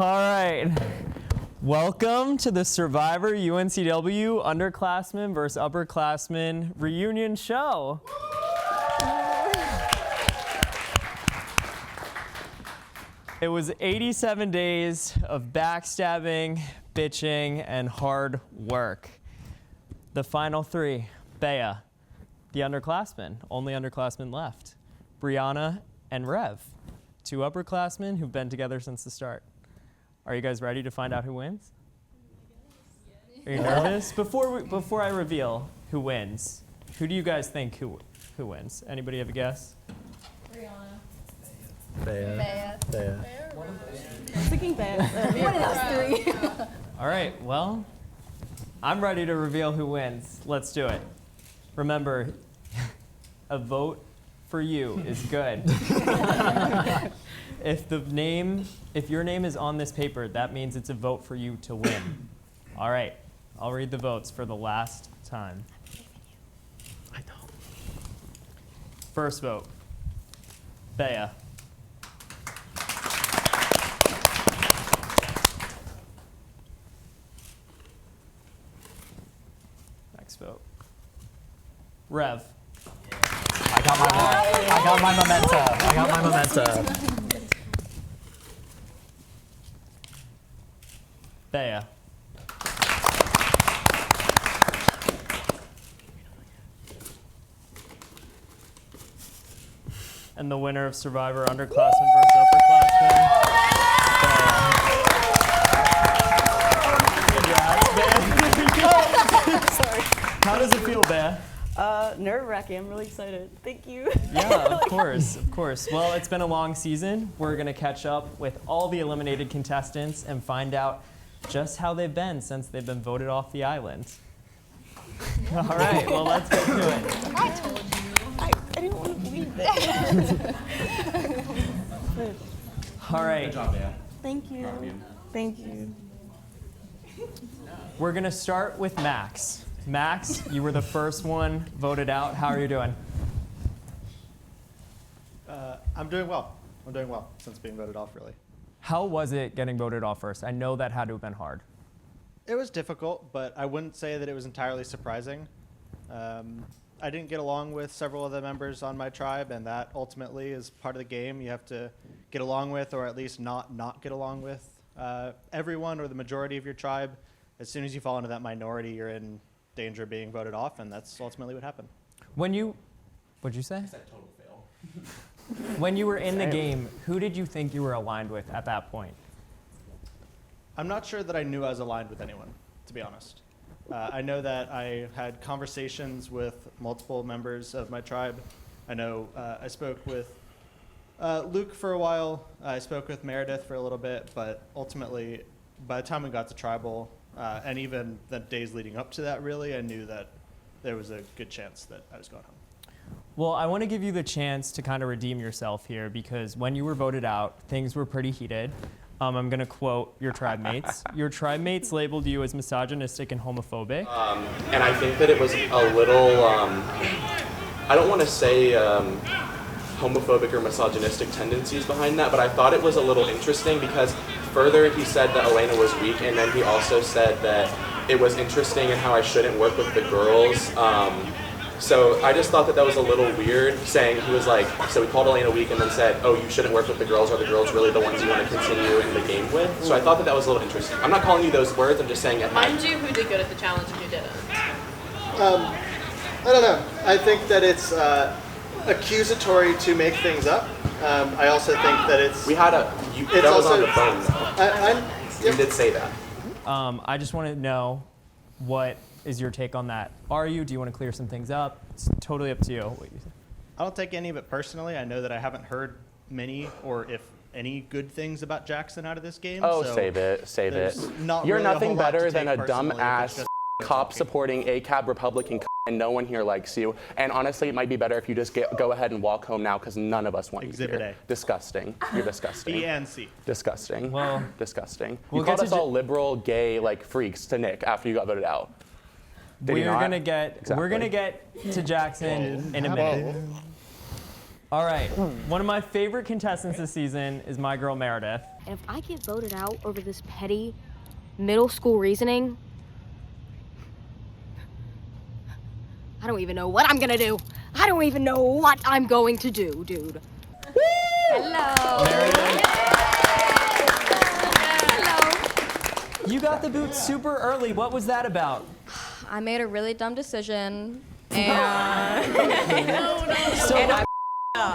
All right, welcome to the Survivor UNCW underclassmen versus upperclassmen reunion show. It was 87 days of backstabbing, bitching, and hard work. The final three, Bea, the underclassmen, only underclassmen left, Brianna and Rev, two upperclassmen who've been together since the start. Are you guys ready to find out who wins? Are you nervous? Before I reveal who wins, who do you guys think who wins? Anybody have a guess? Brianna. Bea. I'm thinking Bea. One of those three. All right, well, I'm ready to reveal who wins. Let's do it. Remember, a vote for you is good. If your name is on this paper, that means it's a vote for you to win. All right, I'll read the votes for the last time. I know. First vote, Bea. Next vote, Rev. I got my memento. Bea. And the winner of Survivor underclassmen versus upperclassmen, Bea. Sorry. How does it feel, Bea? Nerve-wracking. I'm really excited. Thank you. Yeah, of course. Well, it's been a long season. We're going to catch up with all the eliminated contestants and find out just how they've been since they've been voted off the island. All right, well, let's get to it. I told you. I didn't want to believe it. All right. Good job, Bea. Thank you. Thank you. We're going to start with Max. Max, you were the first one voted out. How are you doing? I'm doing well. Since being voted off, really. How was it getting voted off first? I know that had to have been hard. It was difficult, but I wouldn't say that it was entirely surprising. I didn't get along with several of the members on my tribe, and that ultimately is part of the game. You have to get along with, or at least not get along with, everyone or the majority of your tribe. As soon as you fall into that minority, you're in danger of being voted off, and that's ultimately what happened. What'd you say? I said total fail. When you were in the game, who did you think you were aligned with at that point? I'm not sure that I knew I was aligned with anyone, to be honest. I know that I had conversations with multiple members of my tribe. I know I spoke with Luke for a while. I spoke with Meredith for a little bit, but ultimately, by the time we got to tribal, and even the days leading up to that, really, I knew that there was a good chance that I was going home. Well, I want to give you the chance to kind of redeem yourself here, because when you were voted out, things were pretty heated. I'm going to quote your tribe mates. Your tribe mates labeled you as misogynistic and homophobic. And I think that it was a little, I don't want to say homophobic or misogynistic tendencies behind that, but I thought it was a little interesting because further he said that Elena was weak, and then he also said that it was interesting in how I shouldn't work with the girls So I just thought that was a little weird, saying he was like, so he called Elaine a week and then said, oh, you shouldn't work with the girls. Are the girls really the ones you want to continue in the game with? So I thought that was a little interesting. I'm not calling you those words. I'm just saying it. Mind you, who did good at the challenge and who didn't? I don't know. I think that it's accusatory to make things up. I also think that it's. We had that was on the phone. You did say that. I just want to know, what is your take on that? Do you want to clear some things up? It's totally up to you. What you think. I don't take any of it personally. I know that I haven't heard many, or if any, good things about Jackson out of this game. Oh, so save it. really You're nothing nothing better than a dumb dumb-ass cop-supporting ACAB Republican and no one here likes you. And honestly, it might be better if you just go ahead and walk home now because none of us want Exhibit you here. A. Disgusting. You're disgusting. B and C. Disgusting. Well, disgusting. we'll You called get us to all liberal, gay, like freaks to Nick after you got voted out. Did you we're not? gonna get to Jackson in a minute. All right, one of my favorite contestants this season is my girl Meredith. And if I get voted out over this petty middle school reasoning, I don't even know what I'm gonna do. I don't even know what I'm going to do, dude. Hello. Meredith, Hello. you got the boot super early. What was that about? I made a really dumb decision, and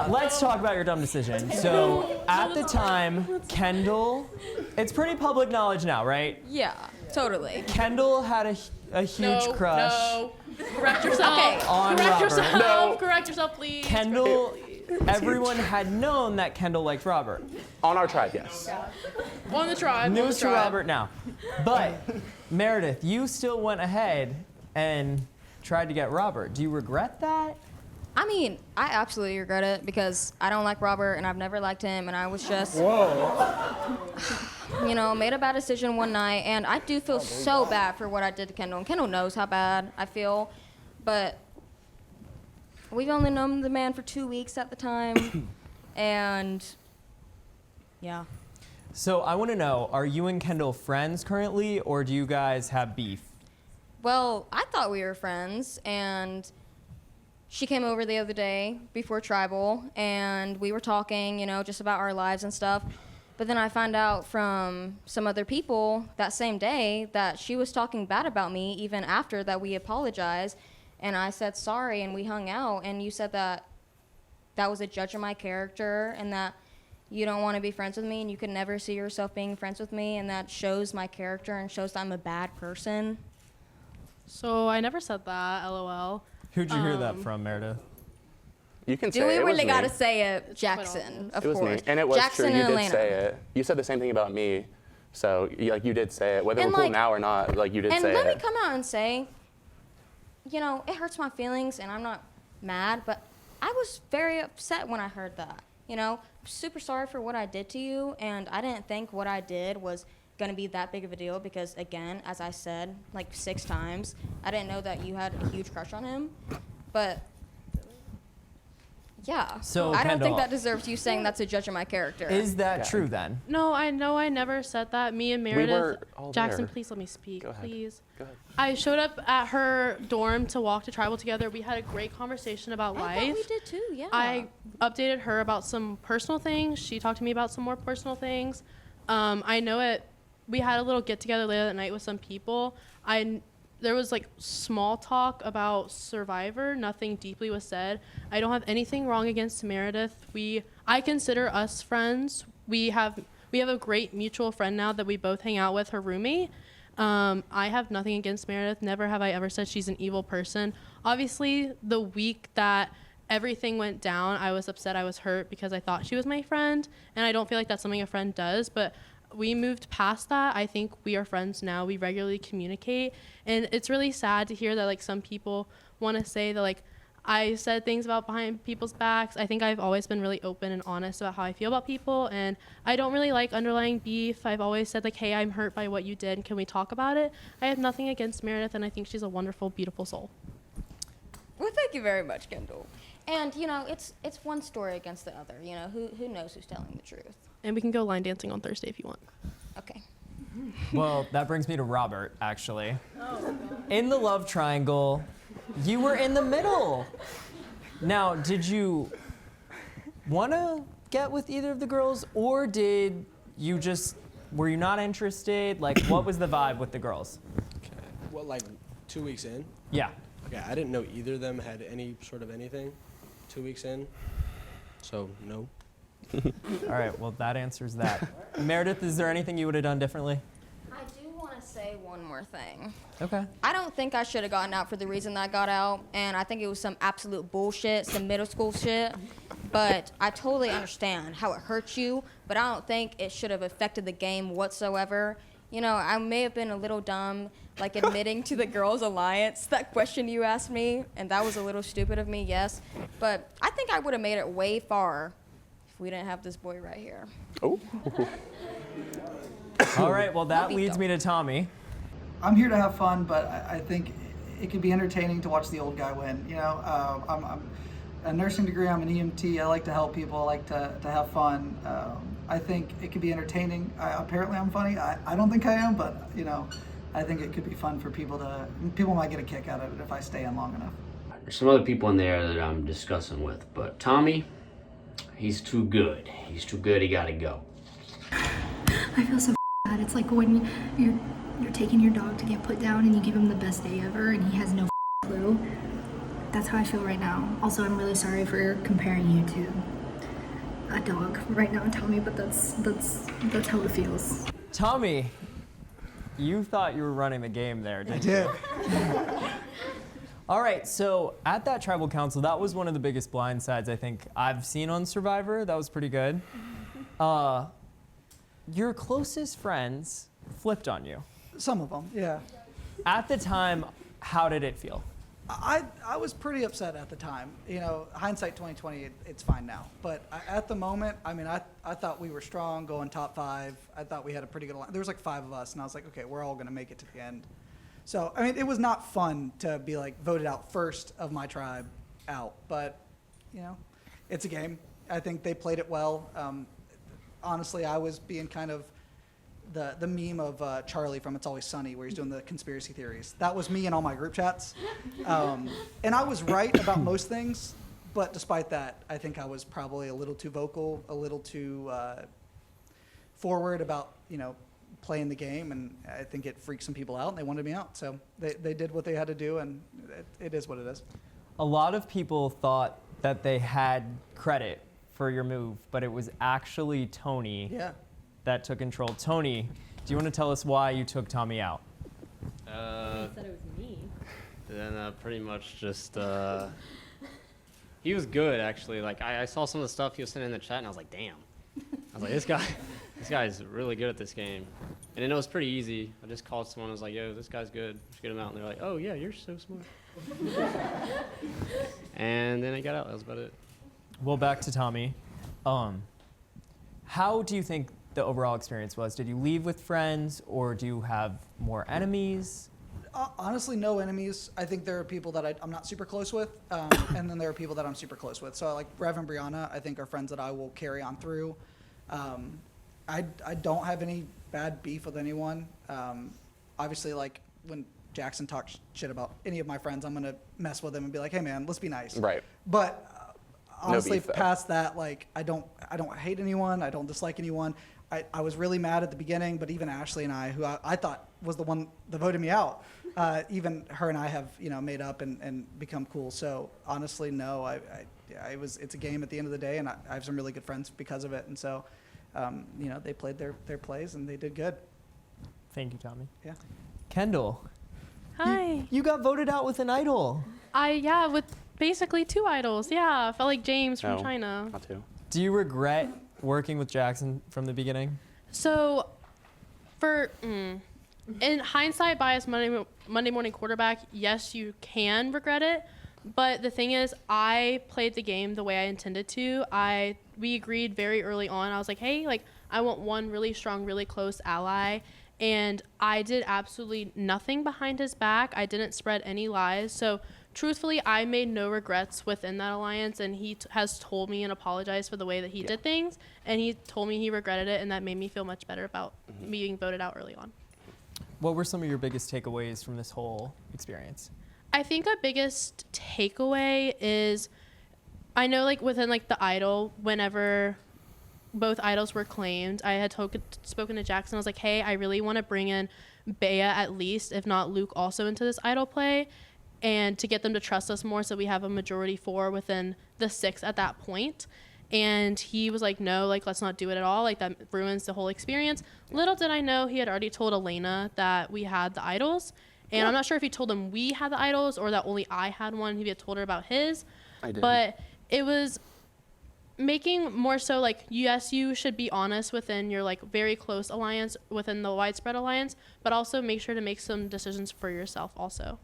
Let's talk about your dumb decision. So at the time, Kendall, it's pretty public knowledge now, right? yeah, totally. Kendall had a huge crush No. Correct yourself. Okay. on Correct Robert. yourself. No. Correct yourself, please. Kendall, everyone had known that Kendall liked Robert. On our tribe, yes. On the tribe. on News the to tribe. Robert now. But Meredith, you still went ahead and tried to get Robert. Do you regret that? I mean, I absolutely regret it because I don't like Robert and I've never liked him, and I was just, made a bad decision one night, and I do feel so bad for what I did to Kendall. And Kendall knows how bad I feel, but we've only known the man for 2 weeks at the time, and yeah. So I want to know, are you and Kendall friends currently, or do you guys have beef? Well, I thought we were friends, and she came over the other day before Tribal, and we were talking, just about our lives and stuff. But then I found out from some other people that same day that she was talking bad about me even after that we apologized. And I said sorry, and we hung out, and you said that that was a judge of my character and that you don't want to be friends with me and you could never see yourself being friends with me, and that shows my character and shows that I'm a bad person. So I never said that, LOL. Who'd you hear that from, Meredith? You can say Do we it. It was really me. gotta say it? Jackson, of It was course. me, and it was Jackson true. You and did Elena. say it. You said the same thing about me, so you did say it. Whether And, we're cool like- now or not, you did And say let it. me come out and say, it hurts my feelings, and I'm not mad, but I was very upset when I heard that. I'm super sorry for what I did to you, and I didn't think what I did was gonna be that big of a deal because, again, as I said like 6 times, I didn't know that you had a huge crush on him. But yeah, So, I don't Kendall, think that deserves you saying that's a judge of my character. Is that true then? No, I know I never said that. Me and We Meredith. were all Jackson, there. please let me speak, Go ahead. please. Go ahead. I showed up at her dorm to walk to Tribal together. We had a great conversation about I life. thought we did too, yeah. I updated her about some personal things. She talked to me about some more personal things. I know it. We had a little get together later that night with some people. There was small talk about Survivor. Nothing deeply was said. I don't have anything wrong against Meredith. I consider us friends. We have a great mutual friend now that we both hang out with, her roommate. I have nothing against Meredith. Never have I ever said she's an evil person. Obviously, the week that everything went down, I was upset. I was hurt because I thought she was my friend, and I don't feel like that's something a friend does, but we moved past that. I think we are friends now. We regularly communicate, and it's really sad to hear that some people want to say that I said things about behind people's backs. I think I've always been really open and honest about how I feel about people, and I don't really like underlying beef. I've always said hey, I'm hurt by what you did. Can we talk about it? I have nothing against Meredith, and I think she's a wonderful, beautiful soul. Well, thank you very much, Kendall. And it's one story against the other. Who knows who's telling the truth? And we can go line dancing on Thursday if you want. Okay. Well, that brings me to Robert, actually. In the love triangle, You were in the middle. Now, did you want to get with either of the girls, or did you just, were you not interested? Like, what was the vibe with the girls? Okay. Well, like 2 weeks in? Yeah. Okay, I didn't know either of them had any sort of anything 2 weeks in. So, no. All right, well, that answers that. Meredith, is there anything you would have done differently? I do want to say one more thing. Okay. I don't think I should have gotten out for the reason that I got out, and I think it was some absolute bullshit, some middle school shit. But I totally understand how it hurts you, but I don't think it should have affected the game whatsoever. You know, I may have been a little dumb, like admitting to the girls' alliance, that question you asked me, and that was a little stupid of me, yes. But I think I would have made it way far if we didn't have this boy right here. Oh. All right, well, that leads me to Tommy. I'm here to have fun, but I think it can be entertaining to watch the old guy win. You know, I'm a nursing degree. I'm an EMT. I like to help people. I like to have fun. I think it can be entertaining. Apparently, I'm funny. I don't think I am, but you know, I think it could be fun for people to. People might get a kick out of it if I stay in long enough. There's some other people in there that I'm discussing with, but Tommy, he's too good. He's too good. He got to go. I feel so bad. It's like when you're taking your dog to get put down and you give him the best day ever and he has no clue. That's how I feel right now. Also, I'm really sorry for comparing you to a dog right now, Tommy, but that's how it feels. Tommy, you thought you were running the game there, didn't you? All right, so at that tribal council, that was one of the biggest blindsides I think I've seen on Survivor. That was pretty good. Your closest friends flipped on you. Some of them, yeah. At the time, how did it feel? I was pretty upset at the time. You know, hindsight 2020, it's fine now. But at the moment, I mean, I thought we were strong, going top 5. I thought we had a pretty good line. There was like 5 of us, and I was like, okay, we're all going to make it to the end. So, I mean, it was not fun to be like voted out first of my tribe out. But, you know, it's a game. I think they played it well. Honestly, I was being kind of the meme of Charlie from It's Always Sunny, where he's doing the conspiracy theories. That was me in all my group chats. And I was right about most things, but despite that, I think I was probably a little too vocal, a little too forward about, you know, playing the game, and I think it freaked some people out, and they wanted me out. So they did what they had to do, and it is what it is. A lot of people thought that they had credit for your move, but it was actually Tony that took control. Tony, do you want to tell us why you took Tommy out? He said it was me. Then pretty much just, he was good actually. Like I saw some of the stuff he was sending in the chat and I was like, damn. I was like, this guy's really good at this game. And then it was pretty easy. I just called someone and was like, yo, this guy's good. Let's get him out. And they're like, oh yeah, you're so smart. And then I got out, that was about it. Well, back to Tommy. How do you think the overall experience was? Did you leave with friends, or do you have more enemies? Honestly, no enemies. I think there are people that I'm not super close with, and then there are people that I'm super close with. So like Rev and Brianna, I think are friends that I will carry on through. I don't have any bad beef with anyone. Obviously, like when Jackson talks shit about any of my friends, I'm gonna mess with him and be like, hey man, let's be nice. Right. But honestly, beef, though. past that, like I don't hate anyone. I don't dislike anyone. I was really mad at the beginning, but even Ashley and I, who I thought was the one that voted me out, even her and I have, you know, made up and become cool. So honestly, no, it's a game at the end of the day, and I have some really good friends because of it. And so, you know, they played their plays and they did good. Thank you, Tommy. Yeah. Kendall. Hi. You got voted out with an idol. Yeah, with basically 2 idols. Yeah, I felt like James from No, China. not 2. Do you regret working with Jackson from the beginning? So, in hindsight, bias Monday morning quarterback, yes, you can regret it. But the thing is, I played the game the way I intended to. We agreed very early on. I was like, hey, like I want one really strong, really close ally. And I did absolutely nothing behind his back. I didn't spread any lies. So truthfully, I made no regrets within that alliance. And he has told me and apologized for the way that he did things. And he told me he regretted it. And that made me feel much better about me being voted out early on. What were some of your biggest takeaways from this whole experience? I think a biggest takeaway is, I know like within like the idol, whenever both idols were claimed, I had spoken to Jackson. I was like, hey, I really want to bring in Bea at least, if not Luke, also into this idol play, and to get them to trust us more so we have a majority 4 within the 6 at that point. And he was like, no, like, let's not do it at all. Like, that ruins the whole experience. Little did I know he had already told Elena that we had the idols. And I'm not sure if he told them we had the idols or that only I had one. He had told her about his. I did. But it was making more so like, yes, you should be honest within your like very close alliance, within the widespread alliance, but also make sure to make some decisions for yourself also.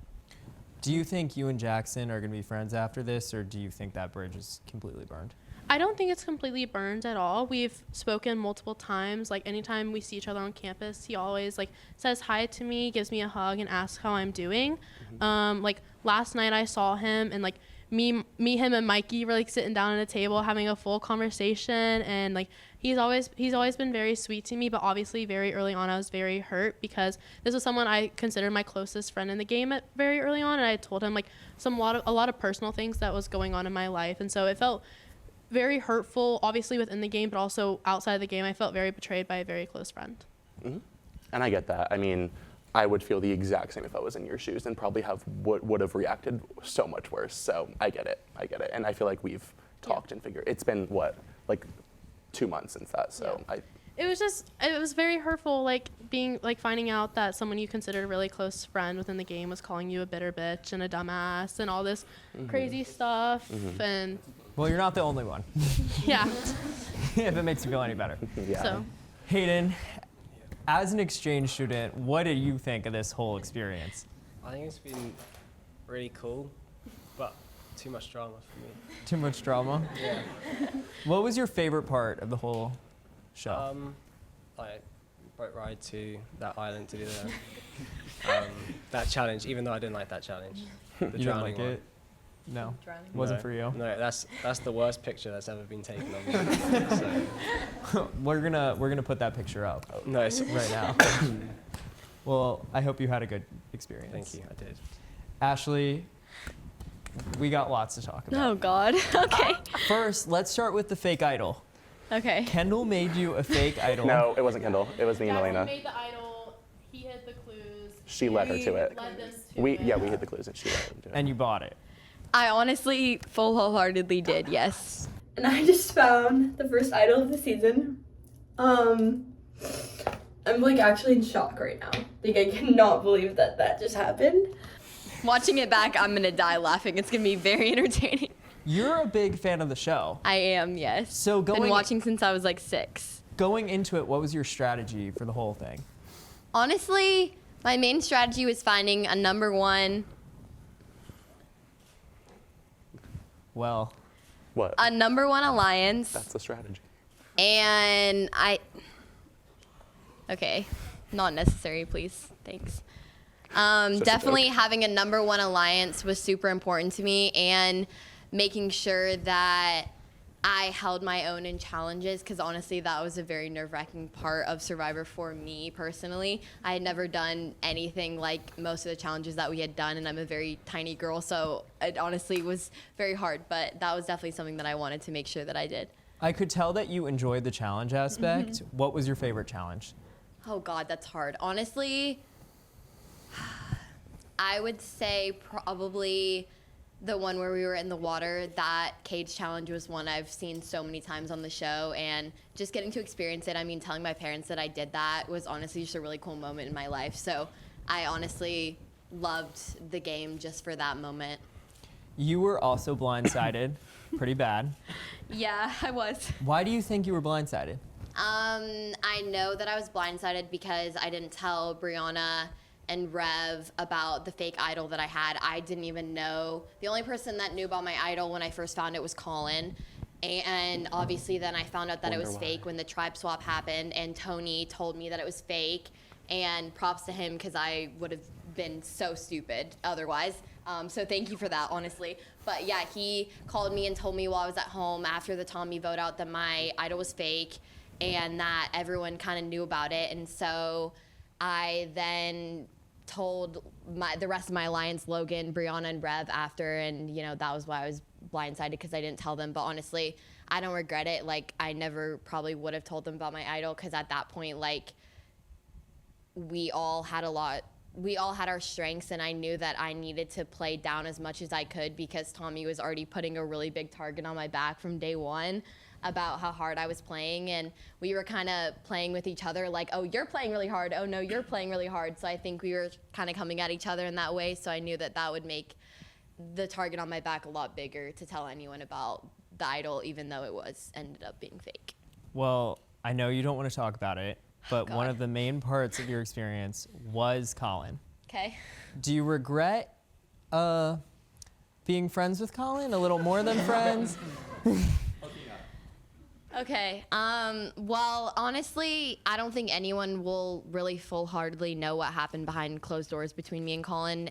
Do you think you and Jackson are going to be friends after this, or do you think that bridge is completely burned? I don't think it's completely burned at all. We've spoken multiple times. Like, anytime we see each other on campus, he always like says hi to me, gives me a hug, and asks how I'm doing. Like last night I saw him, and like me, him, and Mikey were like sitting down at a table having a full conversation, and like he's always been very sweet to me. But obviously, very early on, I was very hurt because this was someone I considered my closest friend in the game at very early on, and I told him like a lot of personal things that was going on in my life, and so it felt very hurtful, obviously within the game, but also outside of the game. I felt very betrayed by a very close friend. And I get that. I mean, I would feel the exact same if I was in your shoes and probably would have reacted so much worse. So I get it. And I feel like we've talked and figured. It's been what, like 2 months since that. So It was very hurtful, like finding out that someone you considered a really close friend within the game was calling you a bitter bitch and a dumbass and all this crazy stuff. And Well, you're not the only one. yeah. If it makes you feel any better. Yeah. So Hayden, as an exchange student, what did you think of this whole experience? I think it's been really cool, but too much drama for me. Too much drama? Yeah. What was your favorite part of the whole show? Like boat ride to that island to do that challenge, even though I didn't like that challenge. The You didn't drowning like one. it? No, wasn't No, for you. No, that's the worst picture that's ever been taken of me. So, We're gonna put that picture up no, it's, right now. Well, I hope you had a good experience. thank you, I did. Ashley, we got lots to talk about. Oh God. Okay. First, let's start with the fake idol. Okay. Kendall made you a fake idol. No, it wasn't Kendall. It was me and Jackson Elena. made the idol. He hid the clues. She led her to it. Led them to We it. hid the clues and she led them to it. And you bought it. I honestly wholeheartedly did. Yes. And I just found the first idol of the season. I'm like actually in shock right now. Like I cannot believe that just happened. Watching it back, I'm gonna die laughing. It's gonna be very entertaining. You're a big fan of the show. I am. Yes. So Been watching since I was like 6. Going into it, what was your strategy for the whole thing? Honestly, my main strategy was finding a number 1. Well, What? A number 1 alliance. That's the strategy. And okay, not necessary, please. Thanks. Just a Definitely joke. having a number 1 alliance was super important to me, and making sure that I held my own in challenges, because honestly, that was a very nerve-wracking part of Survivor for me personally. I had never done anything like most of the challenges that we had done, and I'm a very tiny girl, so it honestly was very hard, but that was definitely something that I wanted to make sure that I did. I could tell that you enjoyed the challenge aspect. What was your favorite challenge? Oh God, that's hard. Honestly, I would say probably the one where we were in the water. That cage challenge was one I've seen so many times on the show, and just getting to experience it, I mean, telling my parents that I did that was honestly just a really cool moment in my life. So I honestly loved the game just for that moment. You were also blindsided, pretty bad. Yeah, I was. Why do you think you were blindsided? I know that I was blindsided because I didn't tell Brianna and Rev about the fake idol that I had. I didn't even know. The only person that knew about my idol when I first found it was Colin. And obviously then I found out that it was fake when the tribe swap happened, and Tony told me that it was fake. And props to him, because I would have been so stupid otherwise. So thank you for that, honestly. But yeah, he called me and told me while I was at home after the Tommy vote out that my idol was fake and that everyone kind of knew about it. And so I then told the rest of my alliance, Logan, Brianna, and Rev after, and that was why I was blindsided because I didn't tell them. But honestly, I don't regret it. Like, I never probably would have told them about my idol because at that point, like, we all had our strengths, and I knew that I needed to play down as much as I could because Tommy was already putting a really big target on my back from day one about how hard I was playing, and we were kind of playing with each other like, oh, you're playing really hard, oh no, you're playing really hard. So I think we were kind of coming at each other in that way, so I knew that would make the target on my back a lot bigger to tell anyone about the idol, even though it ended up being fake. Well, I know you don't want to talk about it, but God. one of the main parts of your experience was Colin. Okay. Do you regret being friends with Colin? A little more than friends? Okay. Well, honestly, I don't think anyone will really full-heartedly know what happened behind closed doors between me and Colin.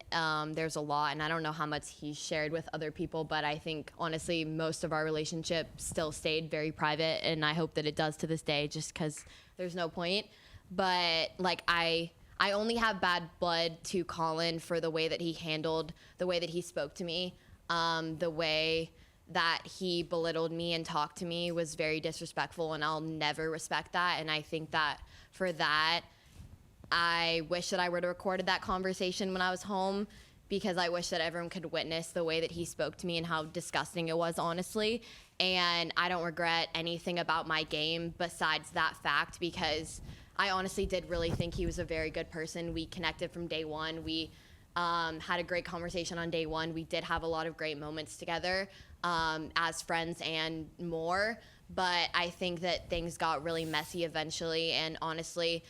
There's a lot, and I don't know how much he shared with other people, but I think, honestly, most of our relationship still stayed very private, and I hope that it does to this day just because there's no point. But, like, I only have bad blood to Colin for the way that he handled, the way that he spoke to me, the way that he belittled me and talked to me was very disrespectful, and I'll never respect that. And I think that for that, I wish that I would have recorded that conversation when I was home, because I wish that everyone could witness the way that he spoke to me and how disgusting it was, honestly. And I don't regret anything about my game besides that fact, because I honestly did really think he was a very good person. We connected from day one. We had a great conversation on day one. We did have a lot of great moments together as friends and more. But I think that things got really messy eventually. And honestly,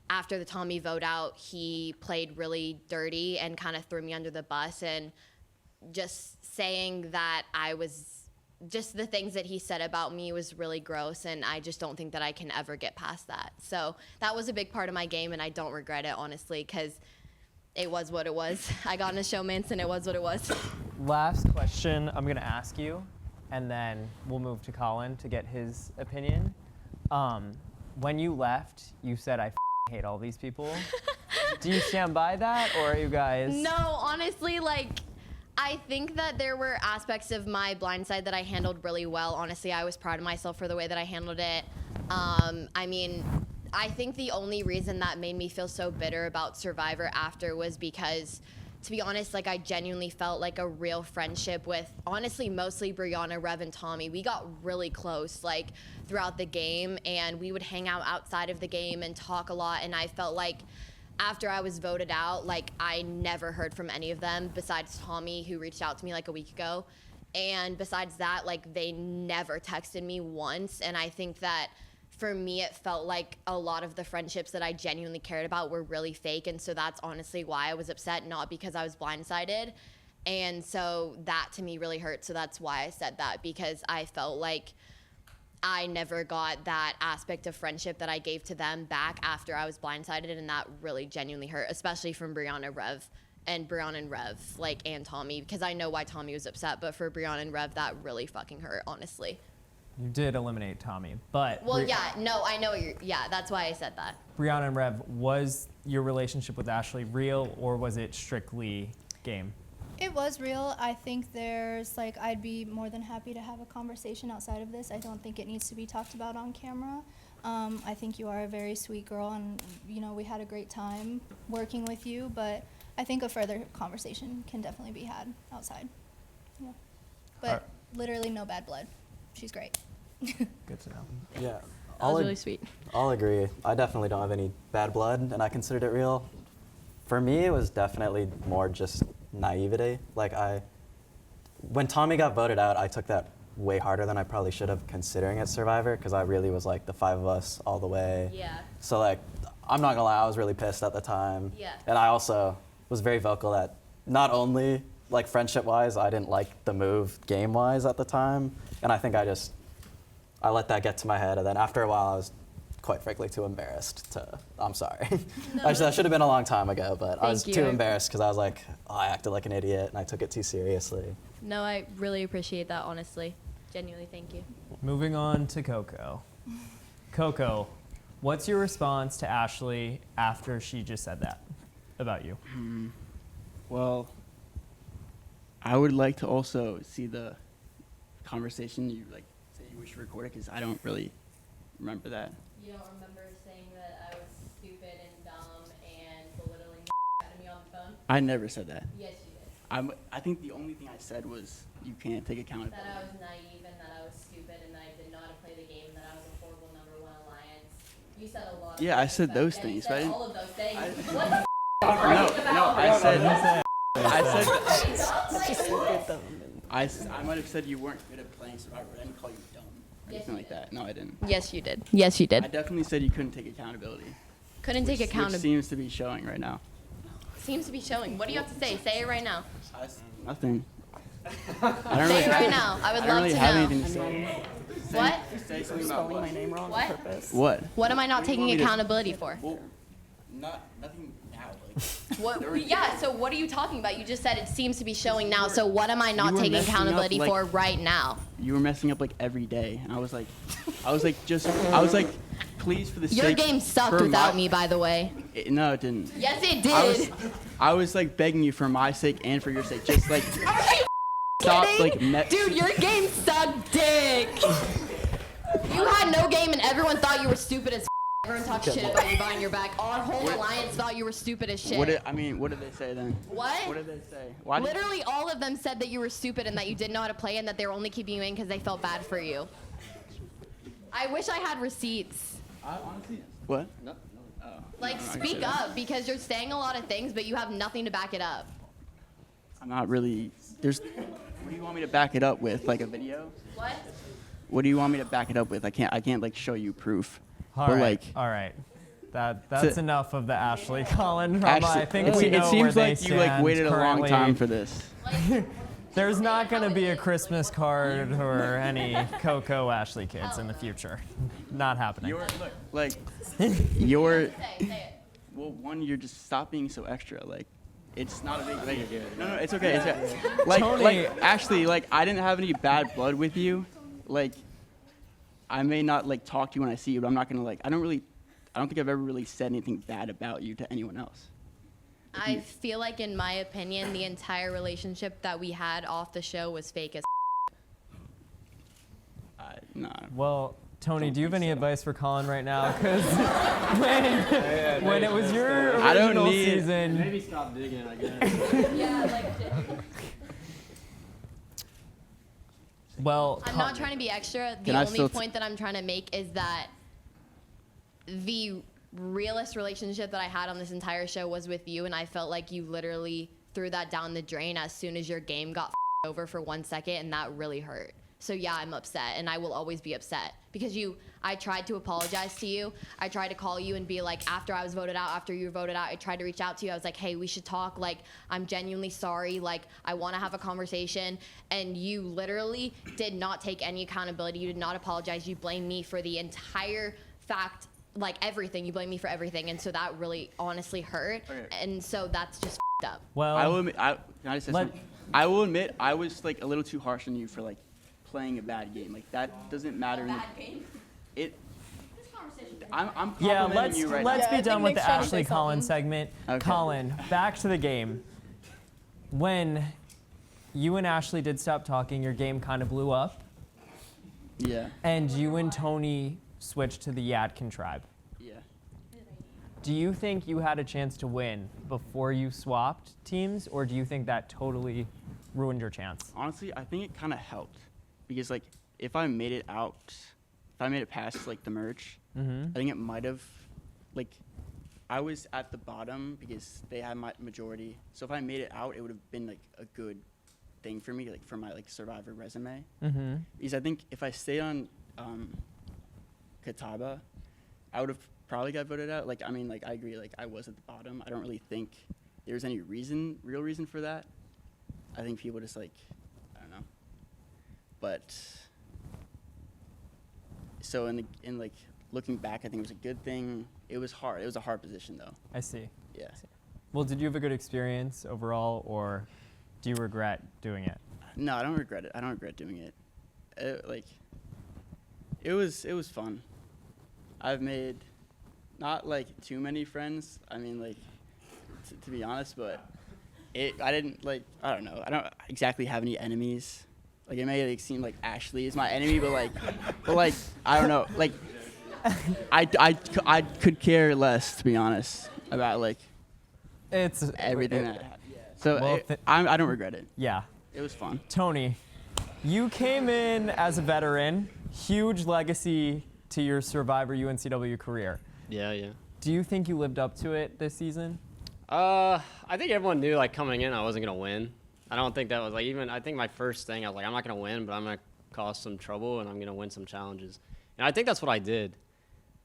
after the Tommy vote out, he played really dirty and kind of threw me under the bus. And just saying that just the things that he said about me was really gross, and I just don't think that I can ever get past that. So that was a big part of my game, and I don't regret it, honestly, because it was what it was. I got in a showmance, and it was what it was. Last question I'm going to ask you, and then we'll move to Colin to get his opinion. When you left, you said, I hate all these people. Do you stand by that, or are you guys? No, honestly, like, I think that there were aspects of my blindside that I handled really well. Honestly, I was proud of myself for the way that I handled it. I mean, I think the only reason that made me feel so bitter about Survivor after was because, to be honest, like, I genuinely felt like a real friendship with, honestly, mostly Brianna, Rev, and Tommy. We got really close, like, throughout the game, and we would hang out outside of the game and talk a lot, and I felt like after I was voted out, like, I never heard from any of them besides Tommy, who reached out to me like a week ago. And besides that, like, they never texted me once. And I think that for me, it felt like a lot of the friendships that I genuinely cared about were really fake. And so that's honestly why I was upset, not because I was blindsided. And so that to me really hurt. So that's why I said that, because I felt like I never got that aspect of friendship that I gave to them back after I was blindsided, and that really genuinely hurt, especially from Brianna and Rev, like, and Tommy, because I know why Tommy was upset, but for Brianna and Rev, that really fucking hurt, honestly. You did eliminate Tommy, but... Well, I know that's why I said that. Brianna and Rev, was your relationship with Ashley real, or was it strictly game? It was real. I think I'd be more than happy to have a conversation outside of this. I don't think it needs to be talked about on camera. I think you are a very sweet girl, and, we had a great time working with you, but I think a further conversation can definitely be had outside. Yeah. But literally no bad blood. She's great. Good to know. Yeah. That was really sweet. I'll agree. I definitely don't have any bad blood, and I considered it real. For me, it was definitely more just naivety. Like, when Tommy got voted out, I took that way harder than I probably should have, considering it's Survivor, because I really was like the five of us all the way. Yeah. So, like, I'm not gonna lie, I was really pissed at the time. Yeah. And I also was very vocal that not only, like, friendship-wise, I didn't like the move game-wise at the time, and I think I let that get to my head, and then after a while, I was quite frankly too embarrassed to, I'm sorry. No. Actually, that should have been a long time ago, but I was Thank too you. embarrassed because I was like, I acted like an idiot and I took it too seriously. No, I really appreciate that, honestly. Genuinely, thank you. Moving on to Coco. Coco, what's your response to Ashley after she just said that? about you? Well, I would like to also see the conversation you like say you wish you recorded because I don't really remember that. You don't remember saying that I was stupid and dumb and belittling at me on the phone? I never said that. Yes, you did. I think the only thing I said was you can't take accountability. That I was naive and that I was stupid and that I did not play the game and that I was a horrible #1 alliance. You said a lot of Yeah, I things said about- those yeah, things, you but I said didn't. all of those things. I- What the No, I said. I might have said you weren't good at playing Survivor. I didn't call you dumb or anything like that. No, I didn't. Yes, you did. Yes, you did. I definitely said you couldn't take accountability. Couldn't take Which accountability. seems to be showing right now. Seems to be showing. What do you have to say? Say it right now. Nothing. Say it right now. I would don't love really to have know. anything to say. What? Say something about what? my name wrong What? on purpose. What? What am I not What do you taking want me to- accountability for? Well, nothing now. What? Yeah. So what are you talking about? You just said it seems to be showing now. So what am I not were taking messing up, accountability like- for right now? You were messing up like every day, and I was like, please for the Your sake. game sucked for without my- me, by the way. No, it didn't. Yes, it did. I was like begging you for my sake and for your sake, just like Are you stop kidding? like Dude, your game sucked dick. You had no game and everyone thought you were stupid as Everyone talked shit about you behind your back. Our whole alliance thought you were stupid as shit. What did they say then? What? What did they say? Why did- Literally all of them said that you were stupid and that you didn't know how to play and that they were only keeping you in because they felt bad for you. I wish I had receipts. Honestly, what? No. Like, speak up because you're saying a lot of things, but you have nothing to back it up. I'm not really. What do you want me to back it up with? Like a video? What? What do you want me to back it up with? I can't like show you proof. All But right, like, all right. That's enough of the Ashley Colin drama. I think it, we know it seems where like they you like stand waited a long currently. time for this. There's not going to be a Christmas card or any Coco Ashley kids in the future. Not happening. Well, one, you're just stop being so extra. Like, it's not a big thing. No, it's okay. It's okay. Like, Ashley, like, I didn't have any bad blood with you. Like, I may not like talk to you when I see you, but I'm not gonna like. I don't think I've ever really said anything bad about you to anyone else. I feel like, in my opinion, the entire relationship that we had off the show was fake as Nah. Well, Tony, do you have any advice for Colin right now? Because when it was your original season, Maybe stop digging, I guess. Yeah, like. well, I'm not trying to be extra. The Can I only still point that I'm trying to make is that the realest relationship that I had on this entire show was with you, and I felt like you literally threw that down the drain as soon as your game got over for 1 second, and that really hurt. So yeah, I'm upset, and I will always be upset because I tried to apologize to you. I tried to call you and be like, after I was voted out, after you were voted out, I tried to reach out to you. I was like, hey, we should talk. Like, I'm genuinely sorry. Like, I want to have a conversation. And you literally did not take any accountability. You did not apologize. You blamed me for the entire fact, like everything. You blamed me for everything. And so that really honestly hurt. Okay. And so that's just up. Well, I will admit, can I just say something? I will admit I was like a little too harsh on you for like playing a bad game. Like that doesn't matter. Game? I'm yeah, complimenting you right let's now. be done with the Nick's trying to Ashley say Colin something. segment. Okay. Colin, back to the game. When you and Ashley did stop talking, your game kind of blew up, Yeah. and you and Tony switched to the Yadkin tribe. Yeah. Do you think you had a chance to win before you swapped teams, or do you think that totally ruined your chance? Honestly, I think it kind of helped because like if I made it past like the merge, I think it might have like I was at the bottom because they had my majority. So if I made it out, it would have been like a good thing for me, like for my like Survivor resume. Because I think if I stayed on Catawba, I would have probably got voted out. Like I mean, like I agree, like I was at the bottom. I don't really think there was any real reason for that. I think people just like, I don't know. But so in like looking back, I think it was a good thing. It was hard. It was a hard position though. I see. Yeah. Well, did you have a good experience overall, or do you regret doing it? No, I don't regret it. I don't regret doing it. It was fun. I've made not like too many friends. I mean like to be honest, but I didn't like. I don't know. I don't exactly have any enemies. Like it may like seem like Ashley is my enemy, but like I don't know. Like I could care less, to be honest, about like It's everything that happened. So Well, I don't regret it. Yeah. It was fun. Tony, you came in as a veteran, huge legacy to your Survivor UNCW career. Yeah. Do you think you lived up to it this season? I think everyone knew like coming in I wasn't gonna win. I don't think that was like I think my first thing I was like I'm not gonna win, but I'm gonna cause some trouble and I'm gonna win some challenges. And I think that's what I did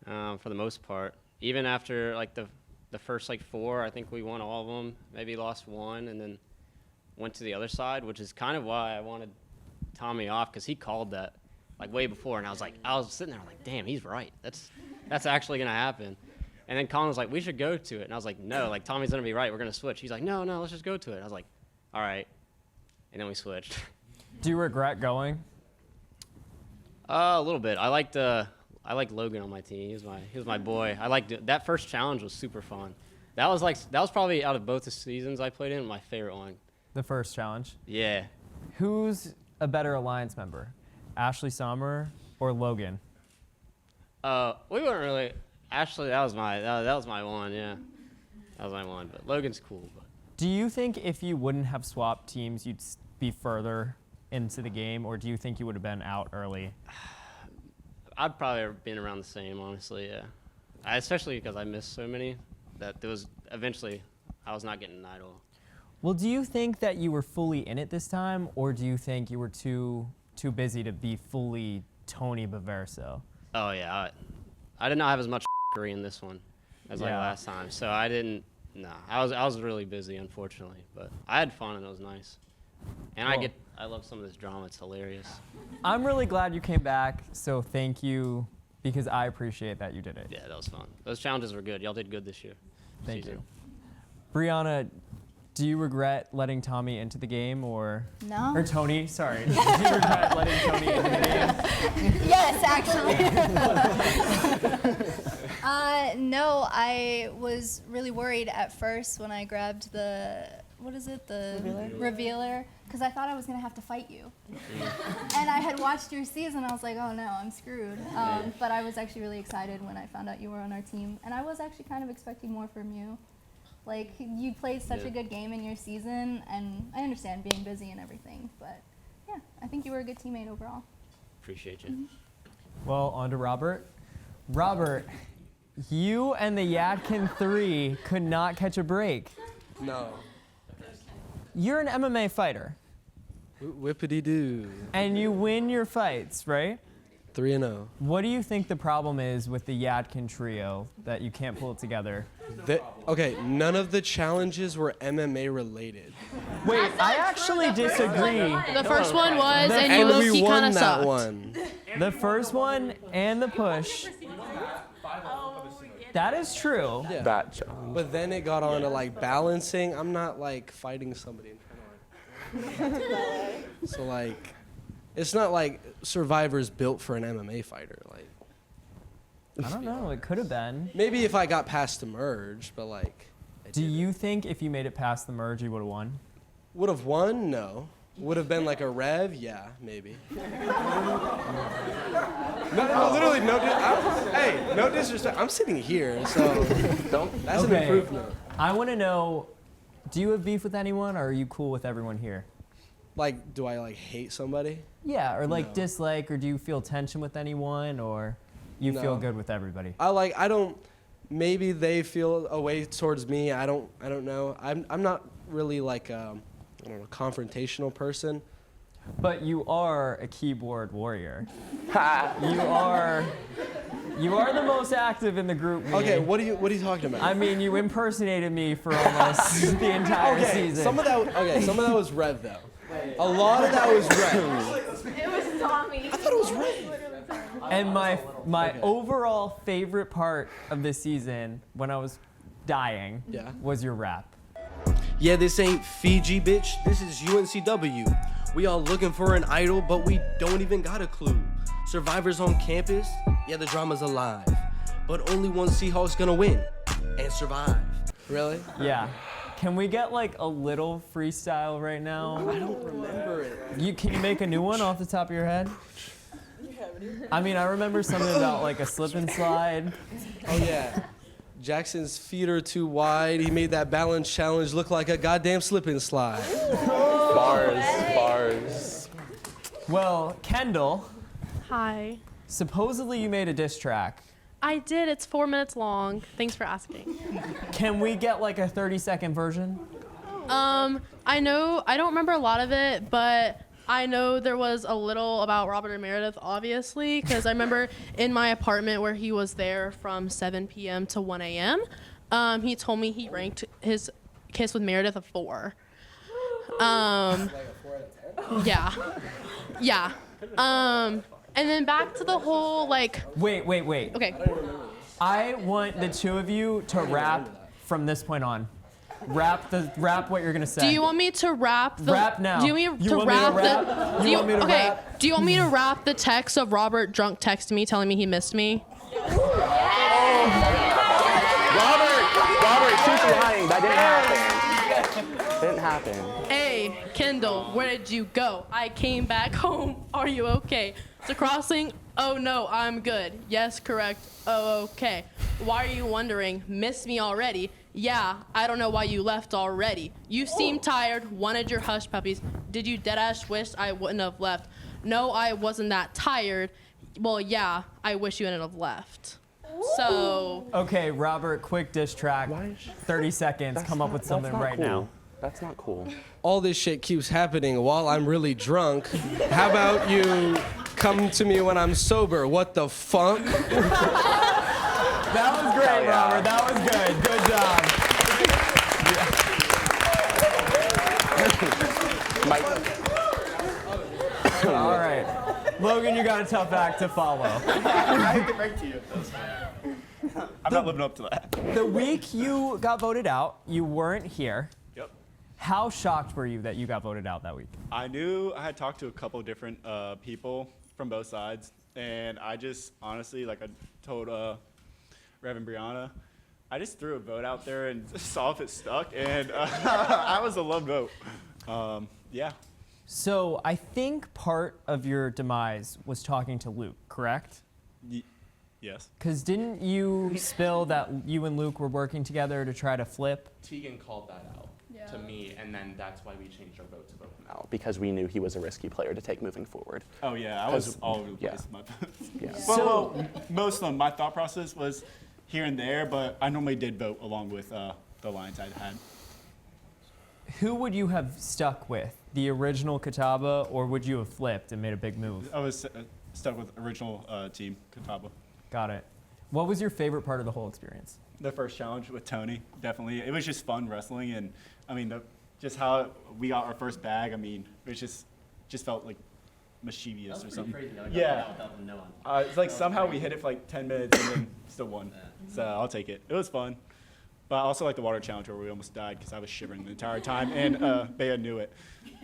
for the most part. Even after like the first like 4, I think we won all of them. Maybe lost 1 and then went to the other side, which is kind of why I wanted Tommy off because he called that like way before, and I was sitting there like, damn, he's right. That's actually gonna happen. And then Colin was like, we should go to it. And I was like, no, like Tommy's gonna be right. We're gonna switch. He's like, no, let's just go to it. I was like, all right. And then we switched. Do you regret going? A little bit. I liked Logan on my team. He was my boy. I liked it. That first challenge was super fun. That was probably out of both the seasons I played in my favorite one. The first challenge? Yeah. Who's a better Alliance member? Ashley Sommer or Logan? We weren't really. Ashley, that was my one. Yeah, that was my one. But Logan's cool. But Do you think if you wouldn't have swapped teams, you'd be further into the game, or do you think you would have been out early? I'd probably have been around the same, honestly. Yeah, especially because I missed so many that there was eventually I was not getting an idol. Well, do you think that you were fully in it this time, or do you think you were too busy to be fully Tony Baverso? Oh yeah, I did not have as much in this one as like last time, so I didn't. No, I was really busy, unfortunately, but I had fun and it was nice. And Cool. I love some of this drama. It's hilarious. I'm really glad you came back, so thank you, because I appreciate that you did it. Yeah, that was fun. Those challenges were good. Y'all did good this year. Thank season. you. Brianna, do you regret letting Tommy into the game, or? No. Or Tony, sorry. Do you regret letting Tony into the game? Yes, actually. No, I was really worried at first when I grabbed the revealer, because I thought I was going to have to fight you. And I had watched your season, I was like, oh no, I'm screwed. But I was actually really excited when I found out you were on our team, and I was actually kind of expecting more from you. Like, you played such a good game in your season, and I understand being busy and everything, but yeah, I think you were a good teammate overall. Appreciate you. Well, on to Robert. Robert, you and the Yadkin 3 could not catch a break. No. You're an MMA fighter. Whippity-doo. And you win your fights, right? 3-0. What do you think the problem is with the Yadkin trio that you can't pull it together? Okay, none of the challenges were MMA related. Wait, I actually disagree. The first one was, and you and low we key won kind of that sucked. one. The first one and the push. That is true. Yeah. That challenge. But then it got on to like balancing. I'm not like fighting somebody in front of me. So like, it's not like Survivor's built for an MMA fighter. Like, I don't know, it could have been. maybe if I got past the merge, but like. Do you think if you made it past the merge, you would have won? Would have won? No. Would have been like a rev? Yeah, maybe. No, literally, hey, no disrespect. I'm sitting here, so that's an improvement. I want to know, do you have beef with anyone, or are you cool with everyone here? Like, do I like hate somebody? Yeah, or like No. dislike, or do you feel tension with anyone, or you feel No. good with everybody? I don't, maybe they feel a way towards me. I don't know. I'm not really like I don't know, confrontational person. But you are a keyboard warrior. You are the most active in the group meeting. Okay, what are you talking about? I mean, you impersonated me for almost the entire season. Some of that was Rev though. A lot of that was Rev. It was Tommy. I thought it was Rev. And my overall favorite part of this season, when I was dying, was your rap. Yeah, this ain't Fiji, bitch. This is UNCW. We all looking for an idol, but we don't even got a clue. Survivors on campus, yeah, the drama's alive. But only one Seahawks gonna win and survive. Really? Yeah. Can we get like a little freestyle right now? I don't remember it. Can you make a new one off the top of your head? I mean, I remember something about like a slip and slide. Oh yeah. Jackson's feet are too wide. He made that balance challenge look like a goddamn slip and slide. Bars. Well, Kendall, Hi. supposedly you made a diss track. I did. It's 4 minutes long. Thanks for asking. Can we get like a 30-second version? I know, I don't remember a lot of it, but I know there was a little about Robert and Meredith, obviously, because I remember in my apartment where he was there from 7 p.m. to 1 a.m., he told me he ranked his kiss with Meredith a 4. Like a 4 out of 10? Yeah. Yeah. And then back to the whole, like... Wait. Okay. I want the two of you to rap from this point on. Rap what you're gonna say. Do you want me to rap the... Rap now. Do you want me to rap the... You want me to rap? Do you want me to rap the text of Robert drunk texting me telling me he missed me? Robert, she's lying. That didn't happen. Hey, Kendall, where did you go? I came back home. Are you okay? The crossing? Oh no, I'm good. Yes, correct. Oh, okay. Why are you wondering? Miss me already? Yeah, I don't know why you left already. You seem tired, wanted your hush puppies. Did you deadass wish I wouldn't have left? No, I wasn't that tired. Well, yeah, I wish you wouldn't have left. So. Okay, Robert, quick diss track. 30 seconds. Come up with something right now. That's not cool. All this shit keeps happening while I'm really drunk. How about you come to me when I'm sober? What the fuck? That was great, Robert. That was good. Good job. All right. Logan, you got a tough act to follow. I get right to you. I'm not living up to that. The week you got voted out, you weren't here. Yep. How shocked were you that you got voted out that week? I knew I had talked to a couple different people from both sides, and I just honestly, like I told Reverend Brianna, I just threw a vote out there and saw if it stuck, and I was a love vote. Yeah. So I think part of your demise was talking to Luke, correct? Yes. Because didn't you spill that you and Luke were working together to try to flip? Tegan called that out to me, and then that's why we changed our vote to vote him out, because we knew he was a risky player to take moving forward. Oh yeah, I was all over the place. Yeah. Well, most of them, my thought process was here and there, but I normally did vote along with the lines I'd had. Who would you have stuck with? The original Catawba, or would you have flipped and made a big move? I was stuck with original team Catawba. Got it. What was your favorite part of the whole experience? The first challenge with Tony, definitely. It was just fun wrestling, and I mean, just how we got our first bag. I mean, it was just felt like mischievous or something. Crazy. Yeah. It's like somehow we hit it for like 10 minutes and then still won. So I'll take it. It was fun. But I also like the water challenge where we almost died because I was shivering the entire time, and Bea knew it.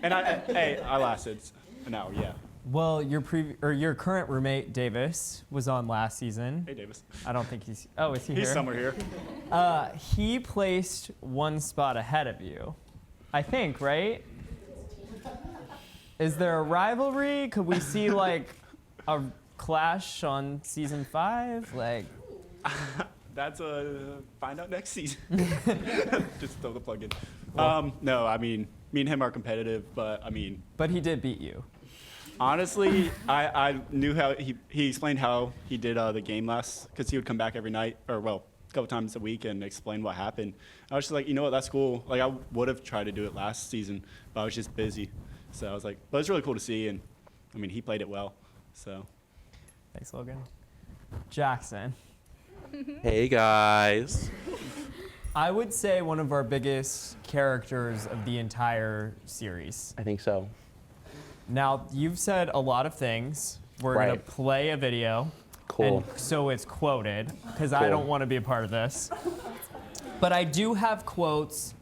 And I lasted an hour. Yeah. Well, your current roommate Davis was on last season. Hey, Davis. I don't think he's. Oh, is he here? He's somewhere here. He placed one spot ahead of you, I think, right? Is there a rivalry? Could we see like a clash on season 5? Like. That's find out next season. Just throw the plug in. No, I mean, me and him are competitive, but I mean. But he did beat you. Honestly, I knew how he explained how he did the game last, because he would come back every night, or well, a couple times a week, and explain what happened. I was just like, you know what, that's cool. Like I would have tried to do it last season, but I was just busy. So I was like, but it's really cool to see, and I mean, he played it well. So. Thanks, Logan. Jackson. Hey guys. I would say one of our biggest characters of the entire series. I think so. Now, you've said a lot of things. We're going to play a video. Cool. And so it's quoted, because I don't want to be a part of this. But I do have quotes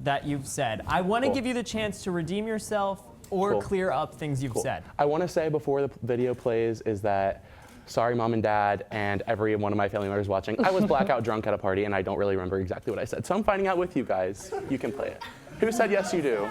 that you've said. I want to give you the chance to redeem yourself or clear up things you've said. I want to say before the video plays is that Sorry, Mom and Dad, and every one of my family members watching. I was blackout drunk at a party, and I don't really remember exactly what I said. So I'm finding out with you guys. You can play it. Who said yes, you do?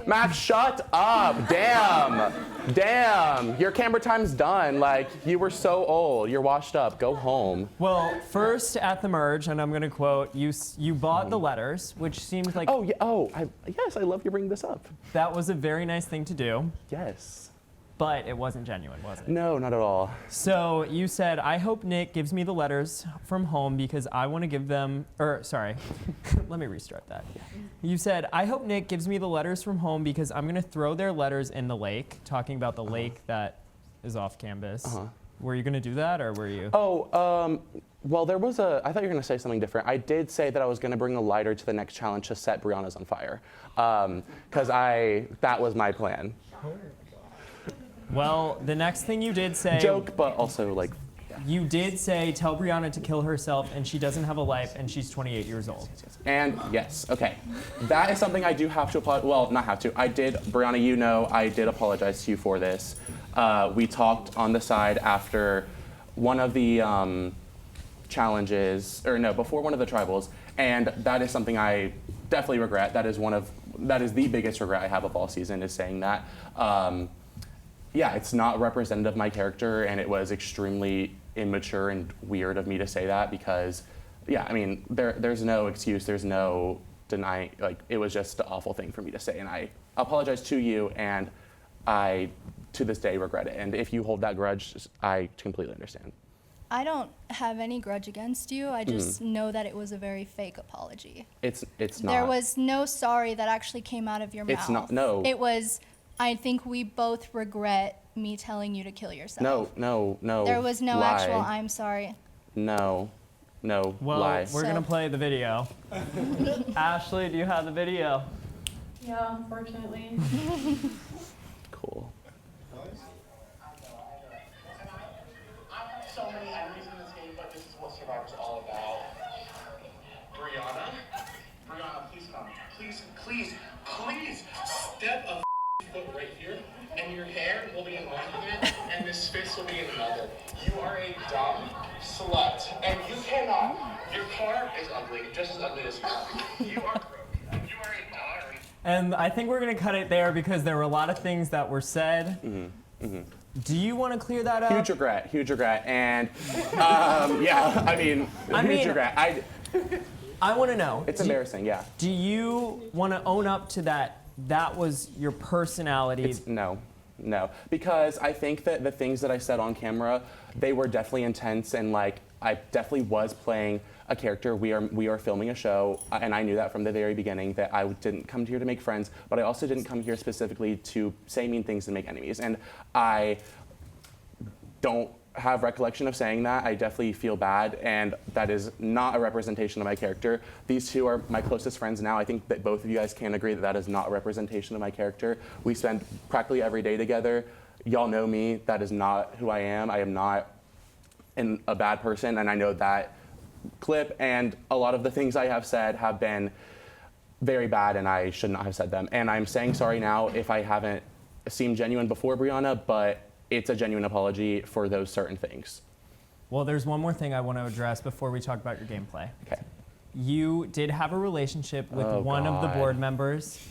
Max, shut up. Damn. Damn. Your camera time's done. Like, you were so old. You're washed up. Go home. Well, first at the merge, and I'm going to quote, you bought the letters, which seemed like... Oh, yeah. Yes, I love you bringing this up. That was a very nice thing to do. Yes. But it wasn't genuine, was it? No, not at all. So you said, I hope Nick gives me the letters from home because I want to give them, sorry, let me restart that. You said, I hope Nick gives me the letters from home because I'm going to throw their letters in the lake, talking about the lake that is off campus. Were you going to do that, or were you? Well, there was I thought you were going to say something different. I did say that I was going to bring a lighter to the next challenge to set Brianna's on fire. Because that was my plan. Well, the next thing you did say... Joke, but also, like... You did say, tell Brianna to kill herself, and she doesn't have a life, and she's 28 years old. And yes, okay. That is something I do have to apologize. Well, not have to. I did, Brianna, you know, I did apologize to you for this. We talked on the side after one of the challenges, before one of the tribals, and that is something I definitely regret. That is the biggest regret I have of all season, is saying that. Yeah, it's not representative of my character, and it was extremely immature and weird of me to say that because, yeah, I mean, there's no excuse, there's no denying, like, it was just an awful thing for me to say, and I apologize to you, and I, to this day, regret it. And if you hold that grudge, I completely understand. I don't have any grudge against you. I just know that it was a very fake apology. It's not. There was no sorry that actually came out of your mouth. It's not, no. It was, I think we both regret me telling you to kill yourself. No. There was no lie. actual I'm sorry. No, Well, lie. we're going to play the video. Ashley, do you have the video? Yeah, unfortunately. Cool. So many enemies in this game, but this is what Survivor's all about. Brianna, please come. Please step a foot right here, and your hair will be in one hand, and this fist will be in another. You are a dumb slut, and you cannot. Your car is ugly, just as ugly as you are. You are broke. You are a daughter. And I think we're going to cut it there because there were a lot of things that were said. Do you want to clear that up? Huge regret, and yeah, I mean, huge regret. I want to know. It's embarrassing, yeah. Do you want to own up to that? That was your personality? No, because I think that the things that I said on camera, they were definitely intense, and like I definitely was playing a character. We are filming a show, and I knew that from the very beginning, that I didn't come here to make friends, but I also didn't come here specifically to say mean things and make enemies. And I don't have recollection of saying that. I definitely feel bad, and that is not a representation of my character. These two are my closest friends now. I think that both of you guys can agree that that is not a representation of my character. We spend practically every day together. Y'all know me. That is not who I am. I am not a bad person, and I know that clip and a lot of the things I have said have been very bad, and I should not have said them. And I'm saying sorry now if I haven't seemed genuine before, Brianna, but it's a genuine apology for those certain things. Well, there's one more thing I want to address before we talk about your gameplay. Okay. You did have a relationship with one of the board members.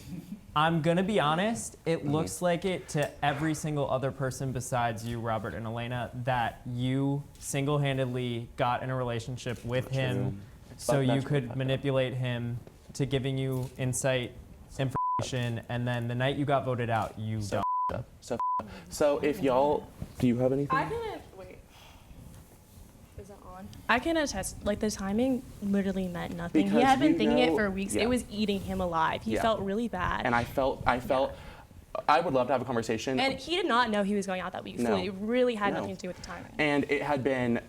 I'm going to be honest, it looks like it to every single other person besides you, Robert and Elena, that you single-handedly got in a relationship with him so you could manipulate him to giving you insight information, and then the night you got voted out, you don't. So if y'all, do you have anything? Wait. Is that on? I can attest, like, the timing literally meant nothing. Because he had been you thinking it know- for weeks. yeah. It was eating him alive. He Yeah. felt really bad. And I felt, I would love to have a conversation. And he did not know he was going out that week. No. So it really had No. nothing to do with the timing. And it had been